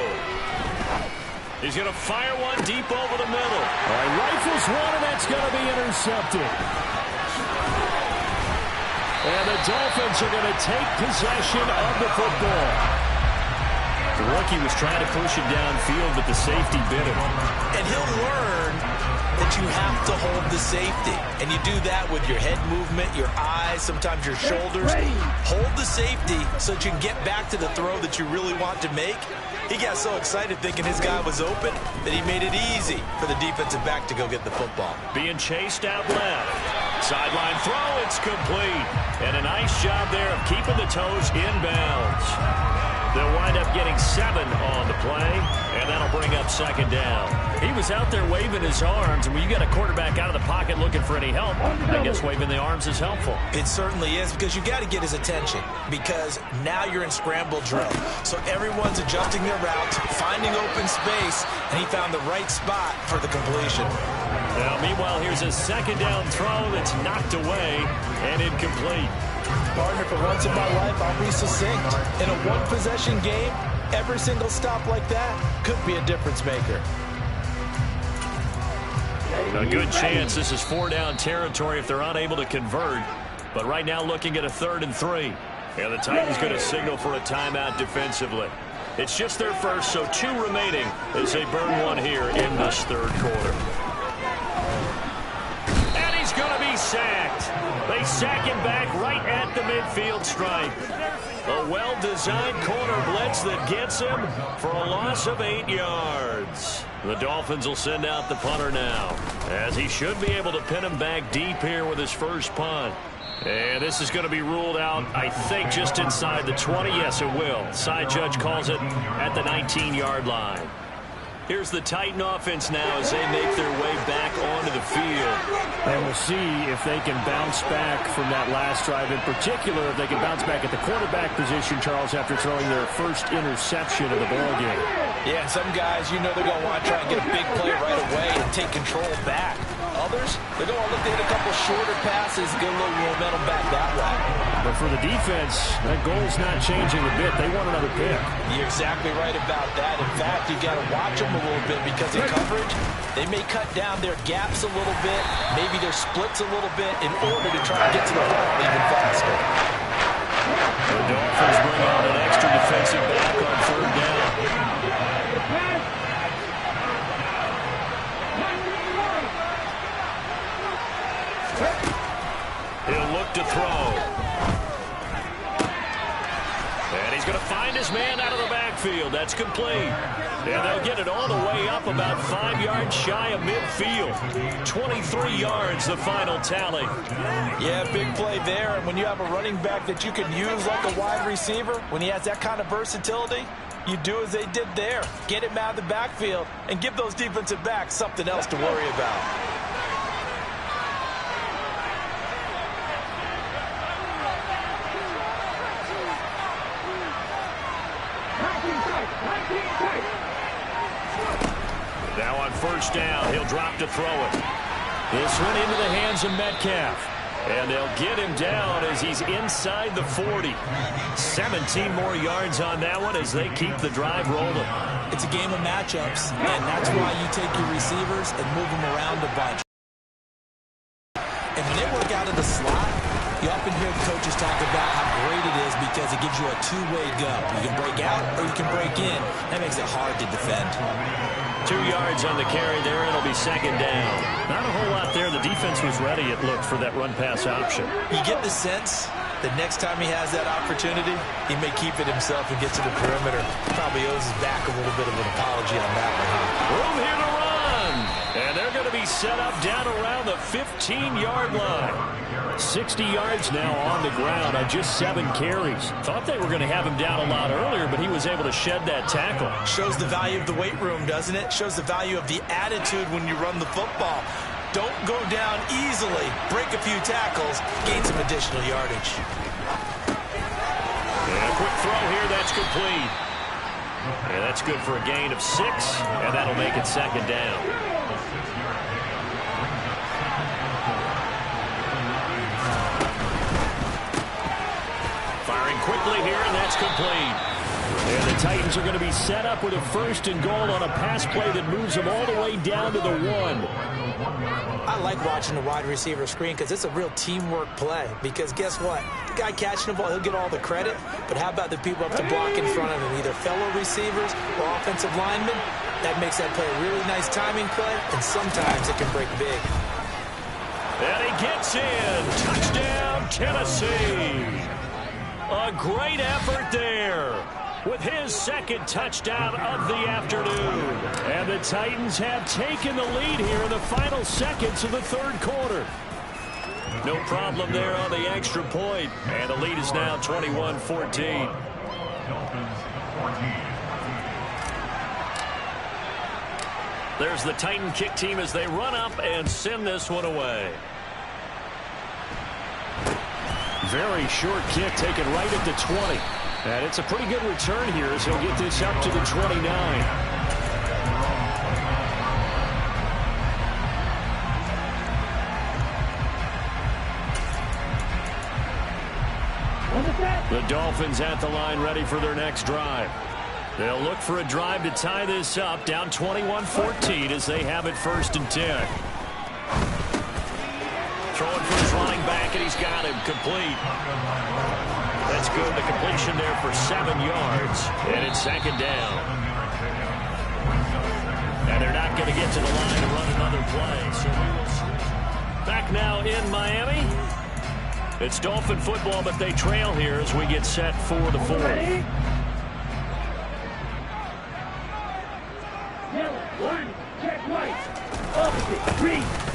He's going to fire one deep over the middle. All right, rifles one, and that's going to be intercepted. And the Dolphins are going to take possession of the football. The rookie was trying to push it downfield, but the safety bit him. And he'll learn that you have to hold the safety. And you do that with your head movement, your eyes, sometimes your shoulders. Hold the safety so that you can get back to the throw that you really want to make. He got so excited thinking his guy was open that he made it easy for the defensive back to go get the football. Being chased out left. Sideline throw, it's complete. And a nice job there of keeping the toes inbounds. They'll wind up getting 7 on the play, and that'll bring up second down. He was out there waving his arms, and when you got a quarterback out of the pocket looking for any help, I guess waving the arms is helpful. It certainly is, because you got to get his attention, because now you're in scramble drill. So everyone's adjusting their routes, finding open space, and he found the right spot for the completion. Now, meanwhile, here's a second down throw that's knocked away and incomplete. Partner, for once in my life, I'll be succinct. In a one-possession game, every single stop like that could be a difference maker. A good chance this is 4-down territory if they're unable to convert. But right now looking at a 3rd and 3. And the Titans going to signal for a timeout defensively. It's just their first, so 2 remaining as they burn one here in this 3rd quarter. And he's going to be sacked. They sack him back right at the midfield stripe. A well-designed corner blitz that gets him for a loss of 8 yards. The Dolphins will send out the punter now, as he should be able to pin him back deep here with his first punt. And this is going to be ruled out, I think, just inside the 20. Yes, it will. Side judge calls it at the 19-yard line. Here's the Titan offense now as they make their way back onto the field. And we'll see if they can bounce back from that last drive. In particular, if they can bounce back at the quarterback position, Charles, after throwing their first interception of the ballgame. Yeah, some guys, you know they're going to want to try and get a big play right away and take control back. Others, they're going to look to hit a couple shorter passes, get a little momentum back that way. But for the defense, that goal's not changing a bit. They want another pick. You're exactly right about that. In fact, you got to watch them a little bit because in coverage, they may cut down their gaps a little bit, maybe their splits a little bit in order to try and get to the ball even faster. The Dolphins bring out an extra defensive back on 3rd down. He'll look to throw. And he's going to find his man out of the backfield. That's complete. And they'll get it all the way up about 5 yards shy of midfield. 23 yards, the final tally. Yeah, big play there. And when you have a running back that you can use like a wide receiver, when he has that kind of versatility, you do as they did there. Get him out of the backfield and give those defensive backs something else to worry about. Now on 1st down, he'll drop to throw it. This one into the hands of Metcalf. And they'll get him down as he's inside the 40. 17 more yards on that one as they keep the drive rolling. It's a game of matchups, and that's why you take your receivers and move them around a bunch. And when they work out of the slot, you often hear the coaches talk about how great it is because it gives you a two-way go. You can break out or you can break in. That makes it hard to defend. 2 yards on the carry there, and it'll be 2nd down. Not a whole lot there. The defense was ready, it looked, for that run-pass option. You get the sense that next time he has that opportunity, he may keep it himself and get to the perimeter. Probably owes his back a little bit of an apology on that one. Room here to run. And they're going to be set up down around the 15-yard line. 60 yards now on the ground on just 7 carries. Thought they were going to have him down a lot earlier, but he was able to shed that tackle. Shows the value of the weight room, doesn't it? Shows the value of the attitude when you run the football. Don't go down easily. Break a few tackles. Gain some additional yardage. And a quick throw here. That's complete. And that's good for a gain of 6, and that'll make it 2nd down. Firing quickly here, and that's complete. And the Titans are going to be set up with a 1st and goal on a pass play that moves them all the way down to the 1. I like watching the wide receiver screen because it's a real teamwork play. Because guess what? The guy catching the ball, he'll get all the credit. But how about the people up to block in front of him, either fellow receivers or offensive linemen? That makes that play a really nice timing play, and sometimes it can break big. And he gets in. Touchdown, Tennessee. A great effort there with his 2nd touchdown of the afternoon. And the Titans have taken the lead here in the final seconds of the 3rd quarter. No problem there on the extra point. And the lead is now 21-14. There's the Titan kick team as they run up and send this one away. Very short kick taken right at the 20. And it's a pretty good return here as he'll get this up to the 29. The Dolphins at the line ready for their next drive. They'll look for a drive to tie this up, down 21-14 as they have it 1st and 10. Throwing for his running back, and he's got him complete. That's good. The completion there for 7 yards, and it's 2nd down. And they're not going to get to the line to run another play, so we will switch. Back now in Miami. It's Dolphin football, but they trail here as we get set for the 4th.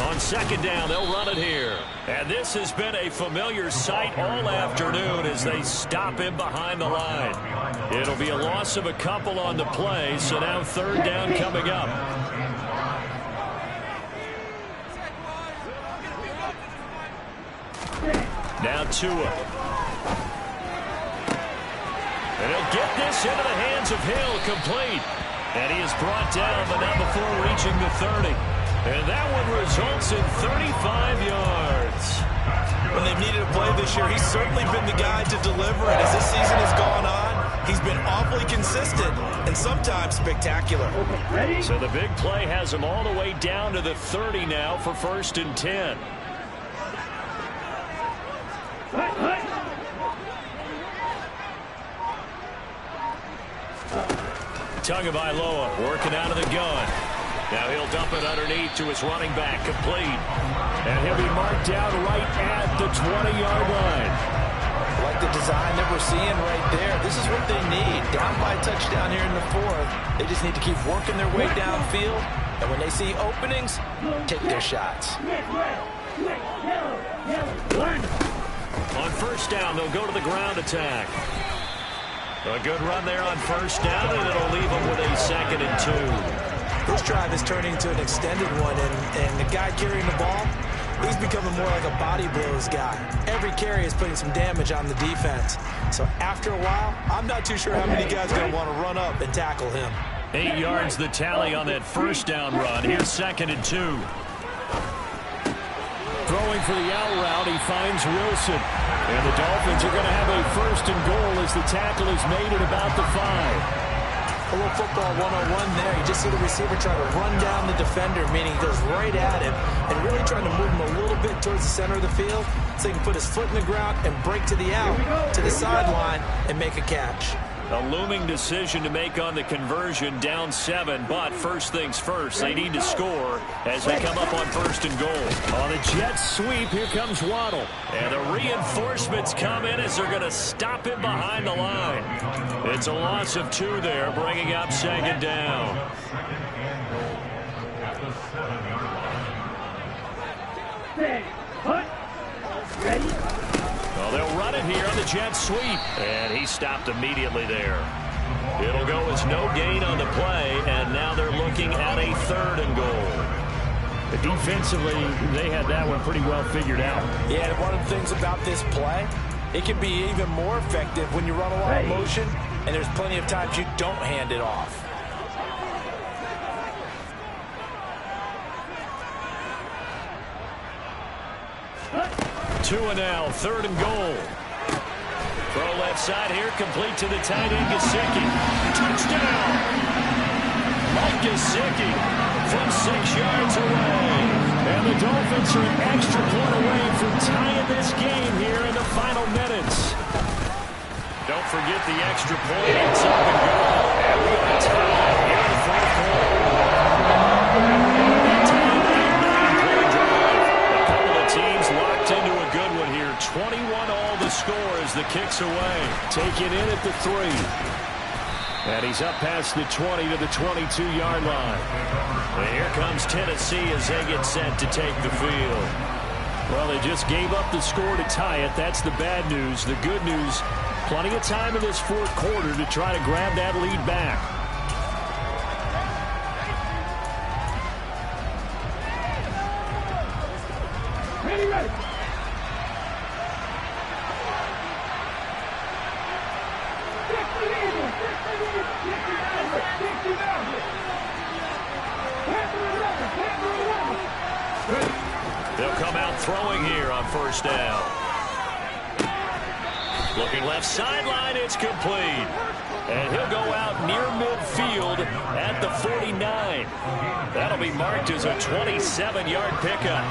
On 2nd down, they'll run it here. And this has been a familiar sight all afternoon as they stop him behind the line. It'll be a loss of a couple on the play, so now 3rd down coming up. Now Tua. And he'll get this into the hands of Hill, complete. And he is brought down, but not before reaching the 30. And that one results in 35 yards. When they've needed a play this year, he's certainly been the guy to deliver. And as this season has gone on, he's been awfully consistent and sometimes spectacular. So the big play has him all the way down to the 30 now for 1st and 10. Tagovailoa working out of the gun. Now he'll dump it underneath to his running back, complete. And he'll be marked down right at the 20-yard line. Like the design that we're seeing right there. This is what they need. Down by a touchdown here in the 4th. They just need to keep working their way downfield. And when they see openings, take their shots. On 1st down, they'll go to the ground attack. A good run there on 1st down, and it'll leave them with a 2nd and 2. This drive is turning into an extended one, and the guy carrying the ball, he's becoming more like a body blows guy. Every carry is putting some damage on the defense. So after a while, I'm not too sure how many guys are going to want to run up and tackle him. 8 yards the tally on that 1st down run. Here's 2nd and 2. Throwing for the out route, he finds Wilson. And the Dolphins are going to have a 1st and goal as the tackle is made at about the 5. A little football 101 there. You just see the receiver trying to run down the defender, meaning he goes right at him and really trying to move him a little bit towards the center of the field so he can put his foot in the ground and break to the out, to the sideline, and make a catch. A looming decision to make on the conversion, down 7, but first things first, they need to score as they come up on 1st and goal. On a jet sweep, here comes Waddle. And the reinforcements come in as they're going to stop him behind the line. It's a loss of 2 there, bringing up 2nd down. Well, they'll run it here on the jet sweep. And he stopped immediately there. It'll go as no gain on the play, and now they're looking at a 3rd and goal. But defensively, they had that one pretty well figured out. Yeah, and one of the things about this play, it can be even more effective when you run a lot of motion, and there's plenty of times you don't hand it off. Tua now, 3rd and goal. Throw left side here, complete to the tight end, Gesicki. Touchdown! Mike Gesicki from 6 yards away. And the Dolphins are an extra point away from tying this game here in the final minutes. Don't forget the extra point. It's up and good. And we are tied here in the fourth quarter. A couple of teams locked into a good one here. 21 all the score as the kick's away. Taken in at the 3. And he's up past the 20 to the 22-yard line. And here comes Tennessee as they get set to take the field. Well, they just gave up the score to tie it. That's the bad news. The good news, plenty of time in this fourth quarter to try to grab that lead back. Ready. They'll come out throwing here on first down. Looking left sideline, it's complete. And he'll go out near midfield at the 49. That'll be marked as a 27-yard pickup.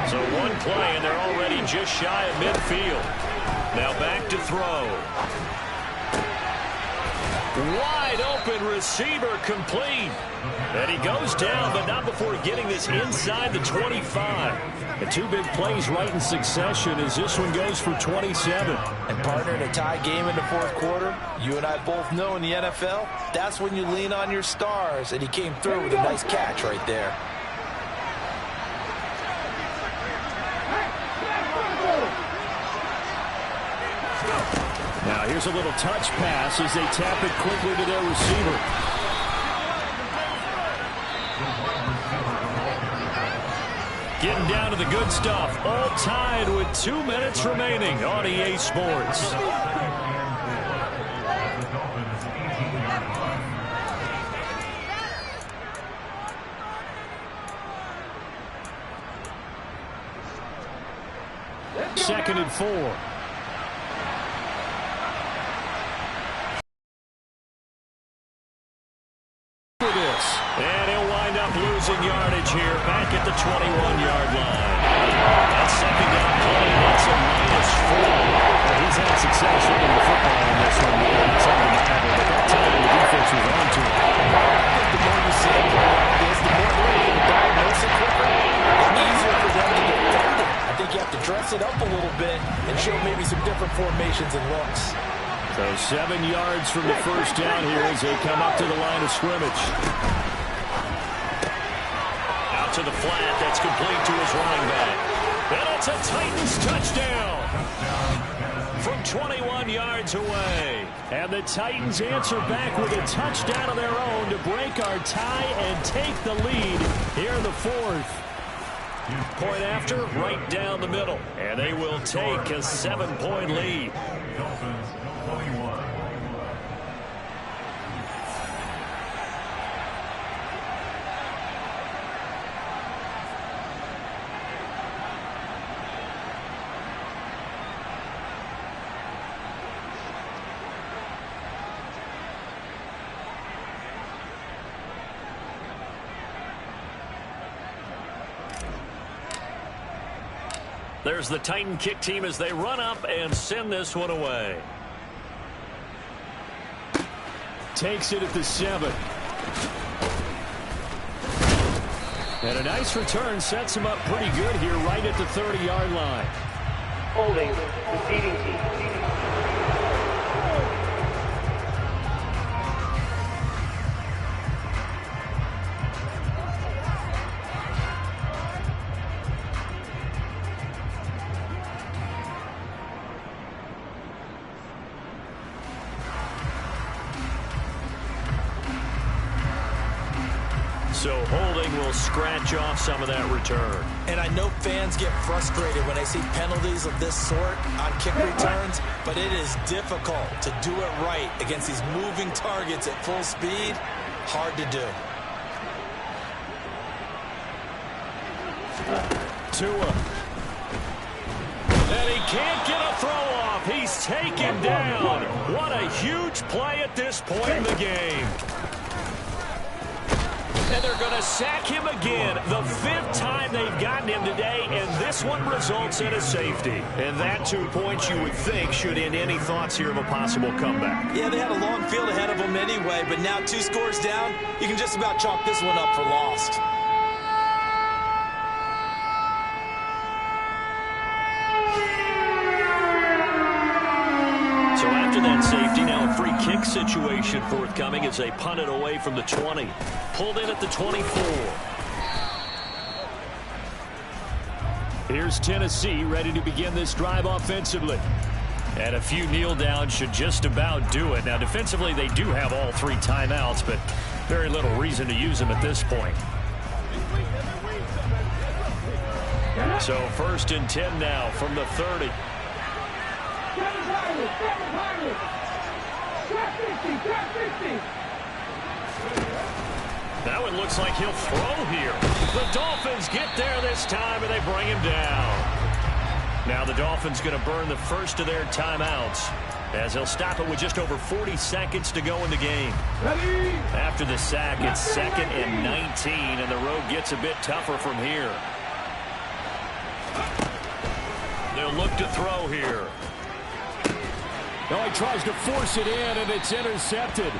So one play, and they're already just shy of midfield. Now back to throw. Wide open receiver complete. And he goes down, but not before getting this inside the 25. And 2 big plays right in succession as this one goes for 27. And partner, in a tie game in the fourth quarter, you and I both know in the NFL, that's when you lean on your stars. And he came through with a nice catch right there. Now here's a little touch pass as they tap it quickly to their receiver. Getting down to the good stuff. All tied with 2 minutes remaining on EA Sports. Second and 4. And he'll wind up losing yardage here back at the 21-yard line. That second down play, that's a -4. He's had success running the football in this one. It's undeniable, but that time the defense was on to him. The more you see it, the more they're able to diagnose it quicker, the easier for them to get through. I think you have to dress it up a little bit and show maybe some different formations and looks. So 7 yards from the first down here as they come up to the line of scrimmage. Out to the flat, that's complete to his running back. And it's a Titans touchdown from 21 yards away. And the Titans answer back with a touchdown of their own to break our tie and take the lead here in the fourth. Point after, right down the middle. And they will take a 7-point lead. There's the Titan kick team as they run up and send this one away. Takes it at the 7. And a nice return sets him up pretty good here right at the 30-yard line. Holding the feeding team. So holding will scratch off some of that return. And I know fans get frustrated when they see penalties of this sort on kick returns, but it is difficult to do it right against these moving targets at full speed. Hard to do. Tua. And he can't get a throw off. He's taken down. What a huge play at this point in the game. And they're going to sack him again. The 5th time they've gotten him today, and this one results in a safety. And that 2 points you would think should end any thoughts here of a possible comeback. Yeah, they had a long field ahead of them anyway, but now 2 scores down, you can just about chalk this one up for lost. So after that safety, now a free kick situation forthcoming as they punt it away from the 20. Pulled in at the 24. Here's Tennessee ready to begin this drive offensively. And a few kneel downs should just about do it. Now defensively they do have all 3 timeouts, but very little reason to use them at this point. So 1st and 10 now from the 30. That one looks like he'll throw here. The Dolphins get there this time, and they bring him down. Now the Dolphins going to burn the first of their timeouts, as they'll stop it with just over 40 seconds to go in the game. Ready? After the sack, it's 2nd and 19, and the road gets a bit tougher from here. They'll look to throw here. No, he tries to force it in, and it's intercepted.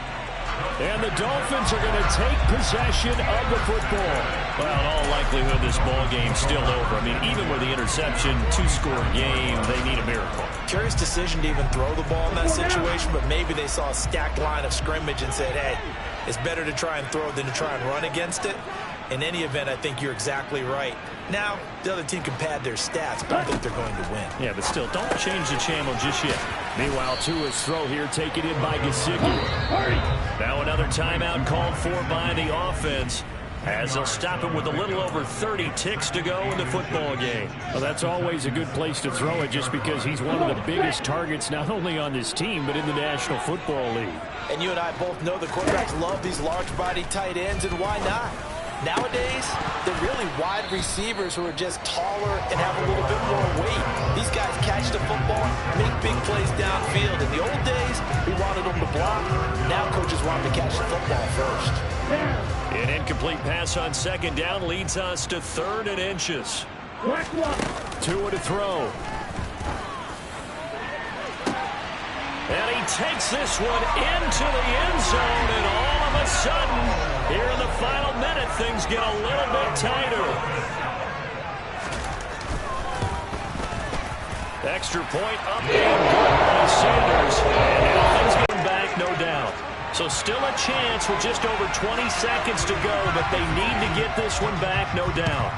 And the Dolphins are going to take possession of the football. Well, in all likelihood, this ball game's still over. I mean, even with the interception, 2-score game, they need a miracle. Curious decision to even throw the ball in that situation, but maybe they saw a stacked line of scrimmage and said, hey, it's better to try and throw than to try and run against it. In any event, I think you're exactly right. Now, the other team can pad their stats, but I think they're going to win. Yeah, but still, don't change the channel just yet. Meanwhile, Tua's throw here taken in by Gesicki. Now another timeout called for by the offense, as they'll stop it with a little over 30 ticks to go in the football game. Well, that's always a good place to throw it, just because he's one of the biggest targets not only on this team, but in the National Football League. And you and I both know the quarterbacks love these large-body tight ends, and why not? Nowadays, they're really wide receivers who are just taller and have a little bit more weight. These guys catch the football, make big plays downfield. In the old days, we wanted them to block. Now coaches want them to catch the football first. An incomplete pass on 2nd down leads us to 3rd and inches. Tua to throw. And he takes this one into the end zone, and all of a sudden, here in the final minute, things get a little bit tighter. Extra point up and good by Sanders. And now things get him back, no doubt. So still a chance with just over 20 seconds to go, but they need to get this one back, no doubt.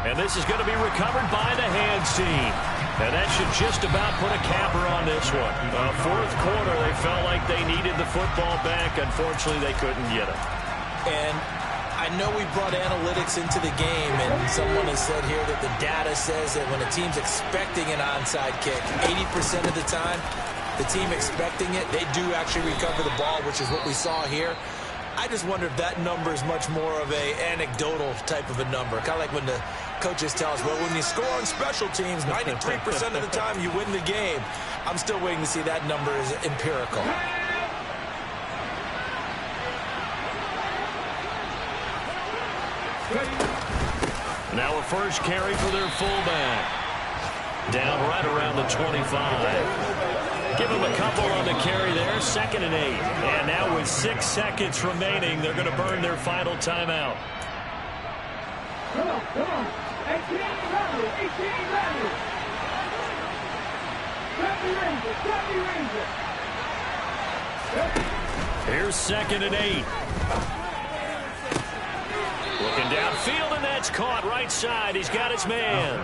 And this is going to be recovered by the hands team. And that should just about put a capper on this one. 4th quarter, they felt like they needed the football back. Unfortunately, they couldn't get it. And I know we brought analytics into the game, and someone has said here that the data says that when a team's expecting an onside kick, 80% of the time, the team expecting it, they do actually recover the ball, which is what we saw here. I just wonder if that number is much more of a anecdotal type of a number. Kind of like when the coaches tell us, well, when you score on special teams, 93% of the time you win the game. I'm still waiting to see that number is empirical. Now a first carry for their fullback. Down right around the 25. Give him a couple on the carry there. 2nd and 8. And now with 6 seconds remaining, they're going to burn their final timeout. Come on. 18 Ranger. Here's 2nd and 8. Looking downfield, and that's caught right side. He's got his man.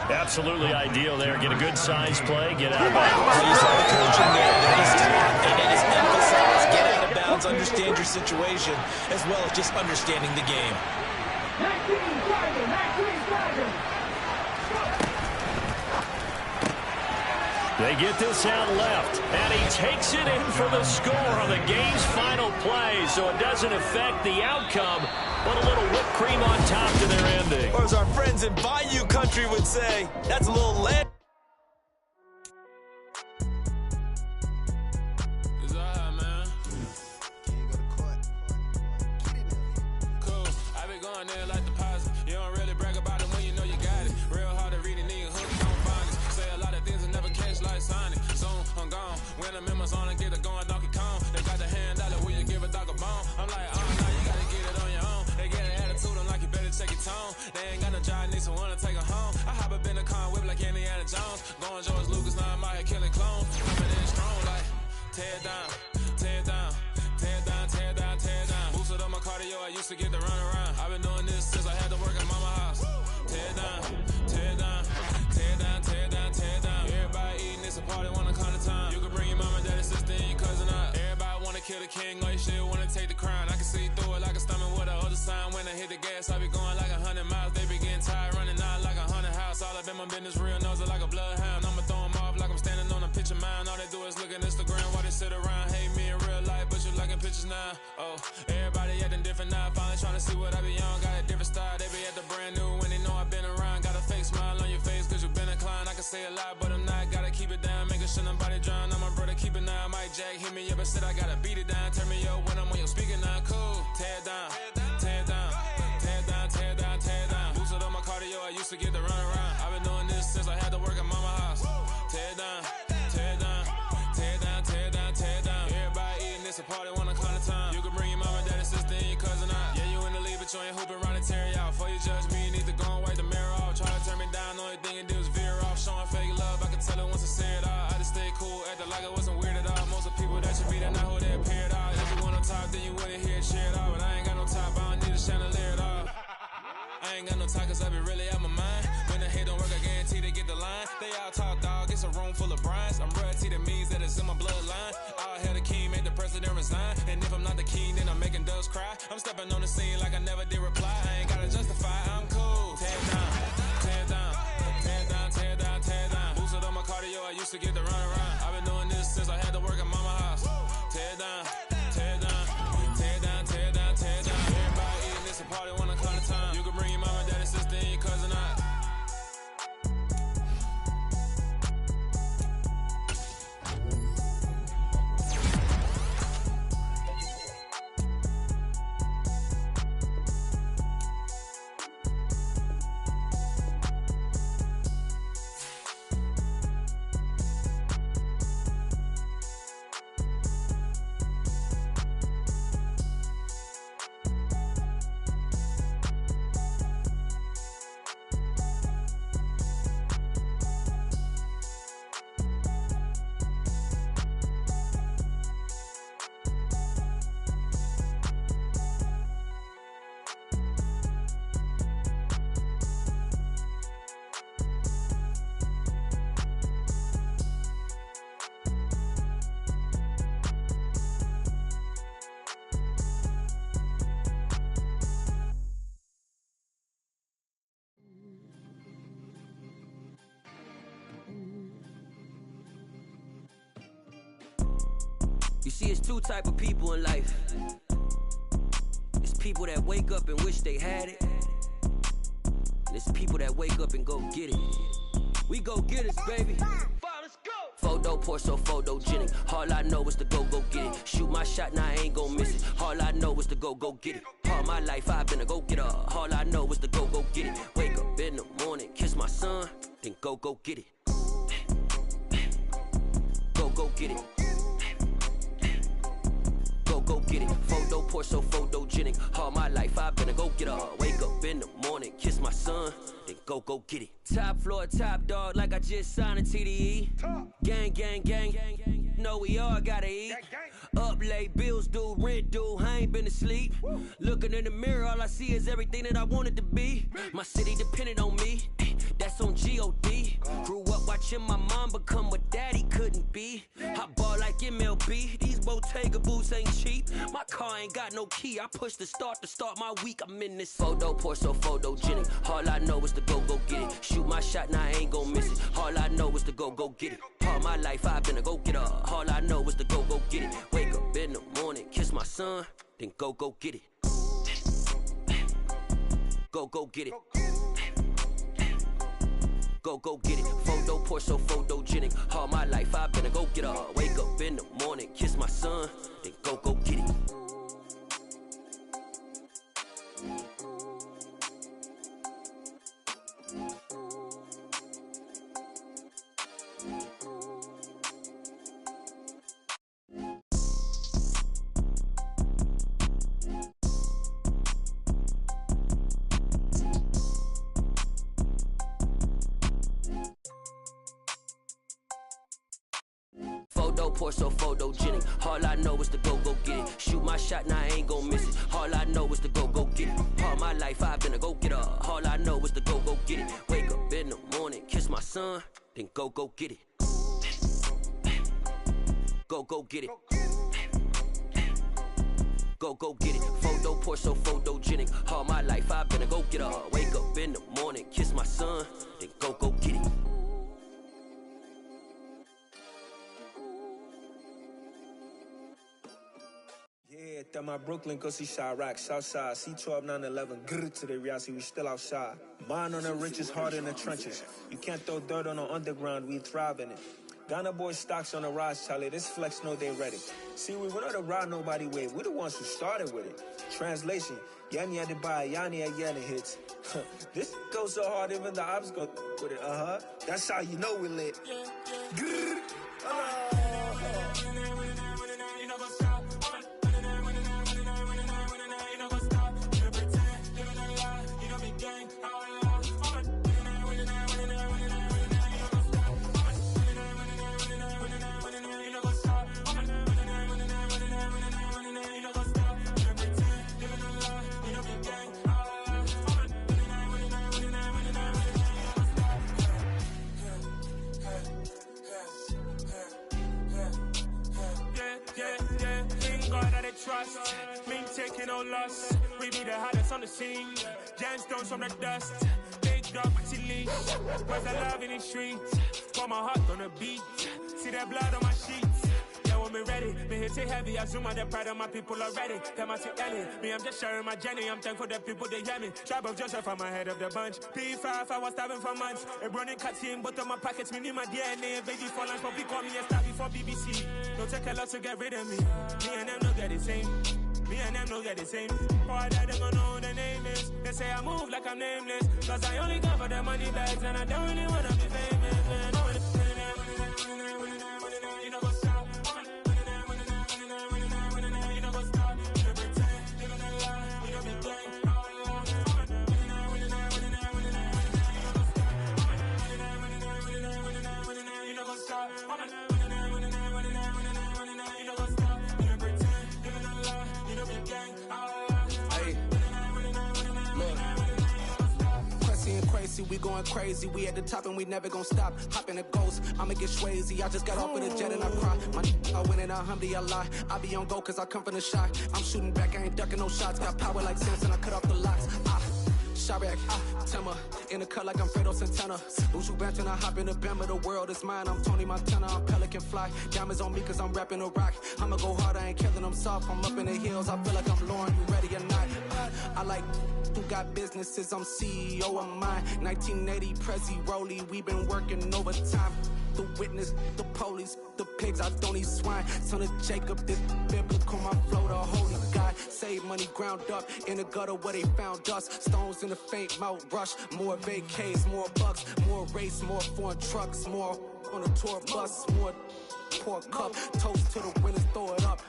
Absolutely ideal there. Get a good size play. Get out of bounds. Please have the coaching there. That is taught, and it is emphasized. Get out of bounds, understand your situation, as well as just understanding the game. 19 Tiger. They get this out left, and he takes it in for the score on the game's final play, so it doesn't affect the outcome, but a little whipped cream on top to their ending. Or as our friends in Bayou Country would say, that's a little lead. my business real, knows it like a bloodhound. I'ma throw them off like I'm standing on a picture mound. All they do is look at Instagram while they sit around. Hate me in real life, but you liking pictures now. Oh, everybody acting different now. Finally trying to see what I be on. Got a different style, they be at the brand new when they know I've been around. Got a fake smile on your face cause you been inclined. I can say a lot, but I'm not. Gotta keep it down, making sure nobody drown. I'm my brother, keep it now. Mike Jack hit me up and said I gotta beat it down. Turn me up when I'm on your speaker now. Cool, tear it down, tear it down, tear it down, tear it down, tear it down. Boosted on my cardio, I used to get the run around. I've been doing this since I had to work at mama house. Tear it down, tear it down, tear it down, tear it down, tear it down. Everybody eating this a party, one o'clock of time. You can bring your mama, daddy, sister, and your cousin out. Yeah, you in the lead, but you ain't hooping around and tear you out. Before you judge me, you need to go and wipe the mirror off. Try to turn me down, only thing you do is veer off. Showing fake love, I can tell it once I say it all. I just stay cool, acting like I wasn't weird at all. Most of the people that you meet are not who they appear at all. If you want on top, then you wouldn't hear it cheer it all. But I ain't got no top, I don't need a chandelier at all. I ain't got no time cause I be really out my mind. When the hate don't work, I guarantee they get the line. They all talk dog, it's a room full of Bryans. I'm royalty, that means that it's in my bloodline. All hell the king, made the president resign. And if I'm not the king, then I'm making doves cry. I'm stepping on the scene like I never did reply. I ain't gotta justify, I'm cool. Tear it down, tear it down, tear it down, tear it down, tear it down. Boosted on my cardio, I used to get the run around. I've been doing this since I had to work at mama house. Tear it down, tear it down, tear it down, tear it down, tear it down. Everybody eating this a party, 1 o'clock of time. You can bring your mama, daddy, sister, and your cousin out. You see, it's two type of people in life. It's people that wake up and wish they had it. And it's people that wake up and go get it. We go get it, baby. Photo poor, so photogenic. All I know is to go get it. Shoot my shot, now I ain't gon' miss it. All I know is to go get it. All my life I've been a go-getter. All I know is to go get it. Wake up in the morning, kiss my son, then go get it. Go get it. Go get it. Photo poor, so photogenic. All my life I've been a go-getter. Wake up in the morning, kiss my son, then go get it. Top floor, top dog, like I just signed a TDE. Gang, gang, gang, gang. Know we all gotta eat. Up late, bills due, rent due, I ain't been asleep. Looking in the mirror, all I see is everything that I wanted to be. My city depended on me, that's on G.O.D. Grew up watching my mom become what daddy couldn't be. I ball like MLB, these Bottega boots ain't cheap. My car ain't got no key, I push the start to start my week. I'm in this photo poor, so photogenic. All I know is to go get it. Shoot my shot, now I ain't gon' miss it. All I know is to go get it. All my life I've been a go-getter. All I know is to go get it. Wake up in the morning, kiss my son, then go get it. Go get it. Go get it. Photo poor, so photogenic. All my life I've been a go-getter. Wake up in the morning, kiss my son, then go get it. Photo poor, so photogenic. All I know is to go get it. Shoot my shot, now I ain't gon' miss it. All I know is to go get it. All my life I've been a go-getter. All I know is to go get it. Wake up in the morning, kiss my son, then go get it. Go get it. Go get it. Photo poor, so photogenic. All my life I've been a go-getter. Wake up in the morning, kiss my son, then go get it. my Brooklyn, go see Chirac, Southside, C12, 911, grrr to the Riasi, we still outside. Mine on the riches, hard in the trenches. You can't throw dirt on the underground, we thrive in it. Ghana boys stocks on the rise, Charlie, this flex know they ready. See, we not to ride nobody wave, we the ones who started with it. Translation, Yanni had to buy, Yanni had Yanni hits. This goes so hard, even the ops go with it, That's how you know we lit. Grrr. Trust, me taking no loss. We be the hottest on the scene. Gemstones from the dust. Big dog with leash. Where's the love in the streets? Got my heart on the beat. See that blood on my sheets. Yeah, when me ready, me hit it heavy. I zoom out the pride of my people already. Them I see Ellie. Me, I'm just sharing my journey. I'm thankful that people they hear me. Tribe of Joseph, I'm ahead of the bunch. P5, I was starving for months. A running cut team, but on my pockets, me need my DNA. Baby for lunch, but we call me a star before BBC. Don't take a lot to get rid of me. Me and them don't get the same. Me and them don't get the same. Boy, that they gonna know who the name is. They say I move like I'm nameless. Cause I only cover the money bags and I don't really wanna be famous, man. You know what's up? You know what's up? You pretend, living a lie. You know me gang. You know what's up? We going crazy, we at the top and we never gonna stop. Hop in a ghost, I'ma get swayzy. I just got off of the jet and I cry. I win in a Humvee, I lie. I be on go cause I come from the shot. I'm shooting back, I ain't ducking no shots. Got power like Samson, I cut off the locks. Chirac, Timmer, in the cut like I'm Fredo Santana. Uju Banton, I hop in the Bama, the world is mine. I'm Tony Montana, I'm Pelican Fly. Diamonds on me cause I'm rapping a rock. I'ma go hard, I ain't killing them soft. I'm up in the hills, I feel like I'm Lauren, you ready or not? I like who got businesses, I'm CEO of mine. 1980, Prezi Rolly, we been working overtime. The witness, the police, the pigs, I don't eat swine. Son of Jacob, this biblical, my flow, the holy God. Save money ground up in the gutter where they found us. Stones in the faint mouth rush. More vacays, more bucks, more race, more foreign trucks, more on a tour bus, more pour cup. Toast to the winners, throw it up.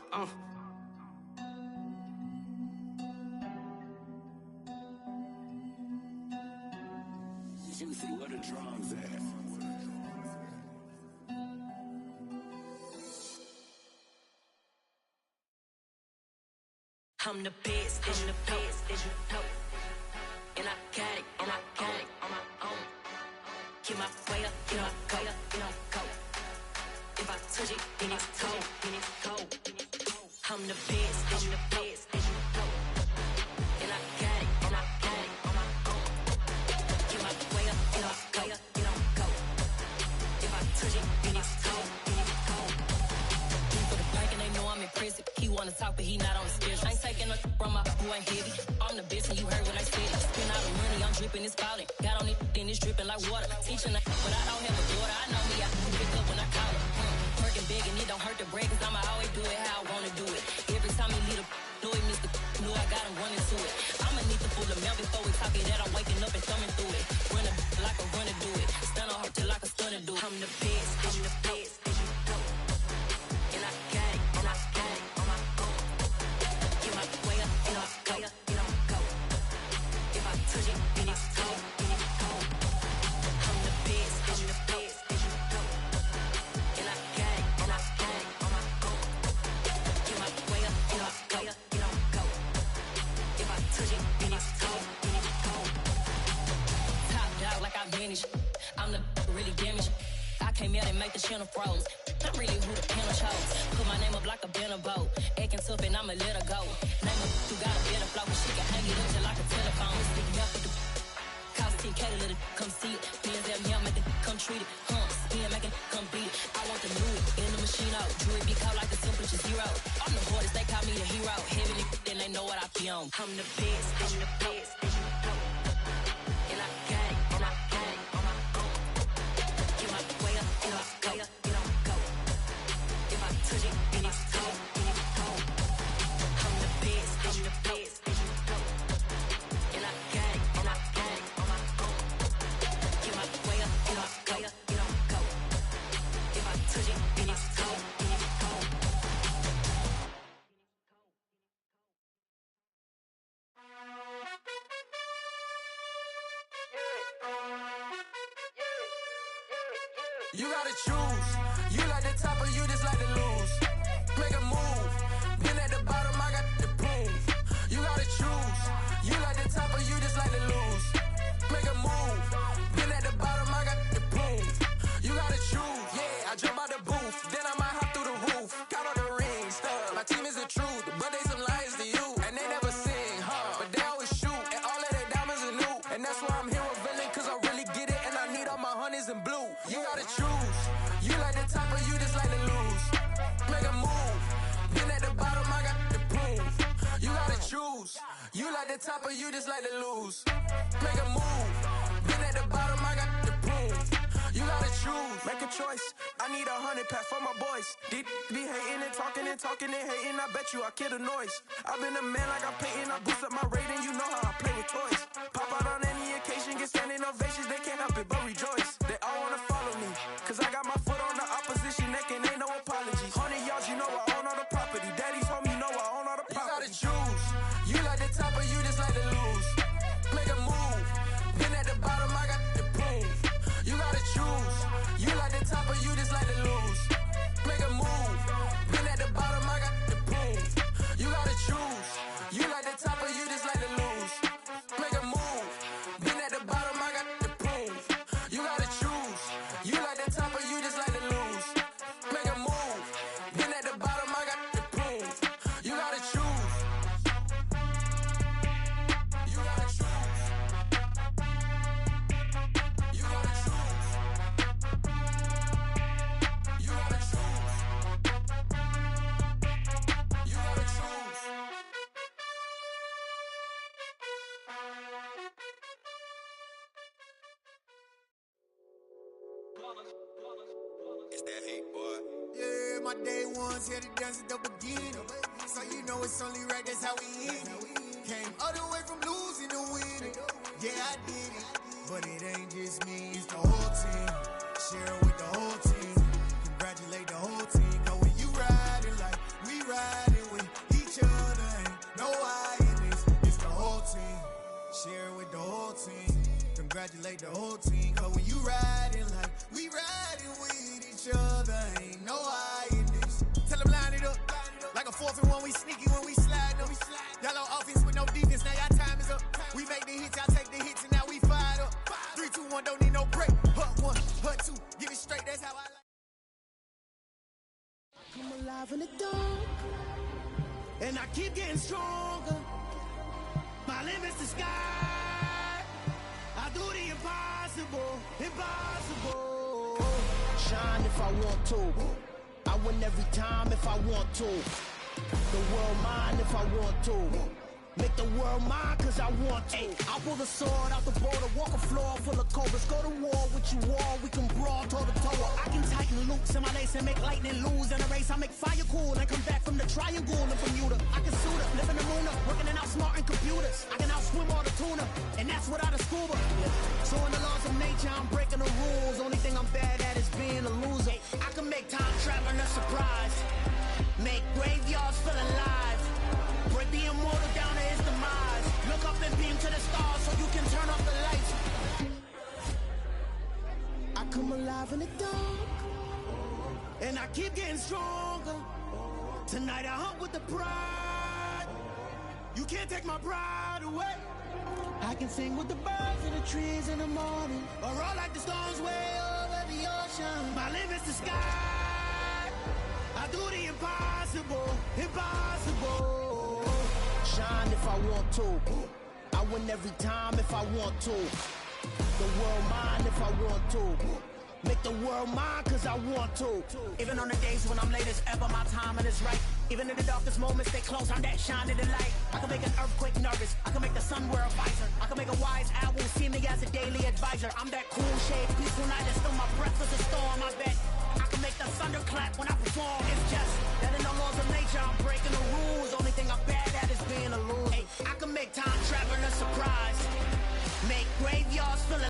Juicy, where the drums at? I'm the best, and the best, and you know. And I got it, and I got it on my own. Get my way up, you know, go, you know, go. If I touch it, then it's cold, then it's cold. I'm the best, and the best, and you know. And I got it, and I got it on my own. Get my way up, you know, go, you know, go. If I touch it, then it's cold, then it's cold. He for the bike and they know I'm in prison. He wanna talk, but he not on the schedule. I ain't taking no from my boy heavy. I'm the best and you heard what I said. Spend all the money, I'm dripping, it's falling. Got on it, then it's dripping like water. Teaching the but I don't have a daughter. I know me, I can pick up when I call her. Working big and it don't hurt to break, cause I'ma always do it how I wanna do it. Every time he lead a know it, Mr. Know I got him running to it. I'ma need to pull the mail before we talk it that I'm waking up and thumbing through it. Run a like a runner do it. Stun on her till like a stunner do it. I'm the best, I'm the best, and you know. And I got it, and I got it on my own. Get my way up, and I go, you know, go. If I touch it, then it's cold, then it's cold. I'm the best, and the best, and you know. And I got it, and I got it on my own. Get my way up, and I go, you know, go. If I touch it, then it's cold, then it's cold. Top dog like I manage. I'm the really damaged. I came out and make the channel froze. I'm really who the panel chose. Put my name up like a banner boat. Acting tough and I'ma let her go. Name her who got a better flow. She can hang it up just like a telephone. Sticking up with the cost 10K to let it come see it. Bands at me, I make it come treat it. Spin, make it come beat it. I want to do it in the machine out. Jewelry be caught like the temperature zero. I'm the hardest, they call me the hero. Heavy nigga. I'm the best, I'm the best. And I got it, and I got it on my own. Get my way up, and I go, it don't go. If I touch it, then it's cold, then it's cold. I'm the best, I'm the best. And I got it, and I got it on my own. Get my way up, and I go, it don't go. If I touch it, then it's cold, then it's cold. You gotta choose. You like the top or you just like to lose. Make a move. Been at the bottom, I got the proof. You gotta choose. You like the top or you just like to lose. Make a move. Been at the bottom, I got the proof. You gotta choose. Yeah, I jump out the booth. Then I might hop through the roof. Count on the rings. Stuff. My team is the truth, but they some liars to you. And they never sing, but they always shoot. And all of their diamonds are new. And that's why I'm here with Villain, cause I really get it. And I need all my honeys in blue. You gotta choose. You like the top or you just like to lose. Make a move. Been at the bottom, I got the proof. You gotta choose. You like the top or you just like to lose. Make a move. Been at the bottom, I got the proof. You gotta choose. Make a choice. I need 100 pack for my boys. Be hating and talking and hating. I bet you I kill the noise. I've been a man like I'm Peyton. I boost up my rating. You know how I play with toys. Pop out on any occasion, get standing ovations. They can't help it but rejoice. They all wanna follow me, cause I got my foot on the opposition neck and ain't no apologies. 100 yards, you know I own all the property. Daddy's home, you know I own all the property. You gotta choose. You like the top or you just like to lose. Make a move. Been at the bottom, I got the proof. You gotta choose. You like the top or you just like to lose. Make a move. Been at the bottom, I got the proof. You gotta choose. You like the top or you just like to lose. Make a move. Been at the bottom, I got the proof. You gotta choose. You like the top or you just like to lose. Make a move. Been at the bottom, I got the proof. You gotta choose. You gotta choose. You gotta choose. You gotta choose. You gotta choose. It's that hate, boy. Yeah, my day ones here to dance at the beginning. So you know it's only right, that's how we end it. Came all the way from losing to winning. Yeah, I did it. But it ain't just me, it's the whole team. Share it with the whole team. Congratulate the whole team. Cause when you riding like we riding with each other, ain't no I in this. It's the whole team. Share it with the whole team. Congratulate the whole team. Cause when you riding like we riding with each other, ain't no I in this. Tell them line it up. Like a 4th and 1, we sneaky when we slide them. Y'all on offense with no defense, now y'all time is up. We make the hits, y'all take the hits, and now we fired up. 3, 2, 1, don't need no break. Hut 1, hut 2, give it straight, that's how I like. Come alive in the dark, and I keep getting stronger. My limit's the sky. I do the impossible, impossible. Shine if I want to. I win every time if I want to. The world mine if I want to. Make the world mine cause I want to. I pull the sword out the border, walk a floor full of cobras. Go to war with you all, we can brawl toe to toe. I can tighten loops in my lace and make lightning lose in a race. I make fire cool and come back from the triangle and Bermuda. I can suit up, live in the moon up, working and outsmarting computers. I can outswim all the tuna, and that's without a scuba. So in the laws of nature, I'm breaking the rules. Only thing I'm bad at is being a loser. I can make time traveling a surprise. Make graveyards feel alive. Break the immortal down to his demise. Look up and beam to the stars so you can turn off the lights. I come alive in the dark, and I keep getting stronger. Tonight I hunt with the pride. You can't take my pride away. I can sing with the birds in the trees in the morning, or roll like the storms way over the ocean. My limit's the sky. I do the impossible, impossible. Shine if I want to. I win every time if I want to. The world mine if I want to. Make the world mine cause I want to. Even on the days when I'm late as ever, my timing is right. Even in the darkest moments, stay close. I'm that shine in the light. I can make an earthquake nervous. I can make the sun wear a visor. I can make a wise owl see me as a daily advisor. I'm that cool shade, peaceful night that's still my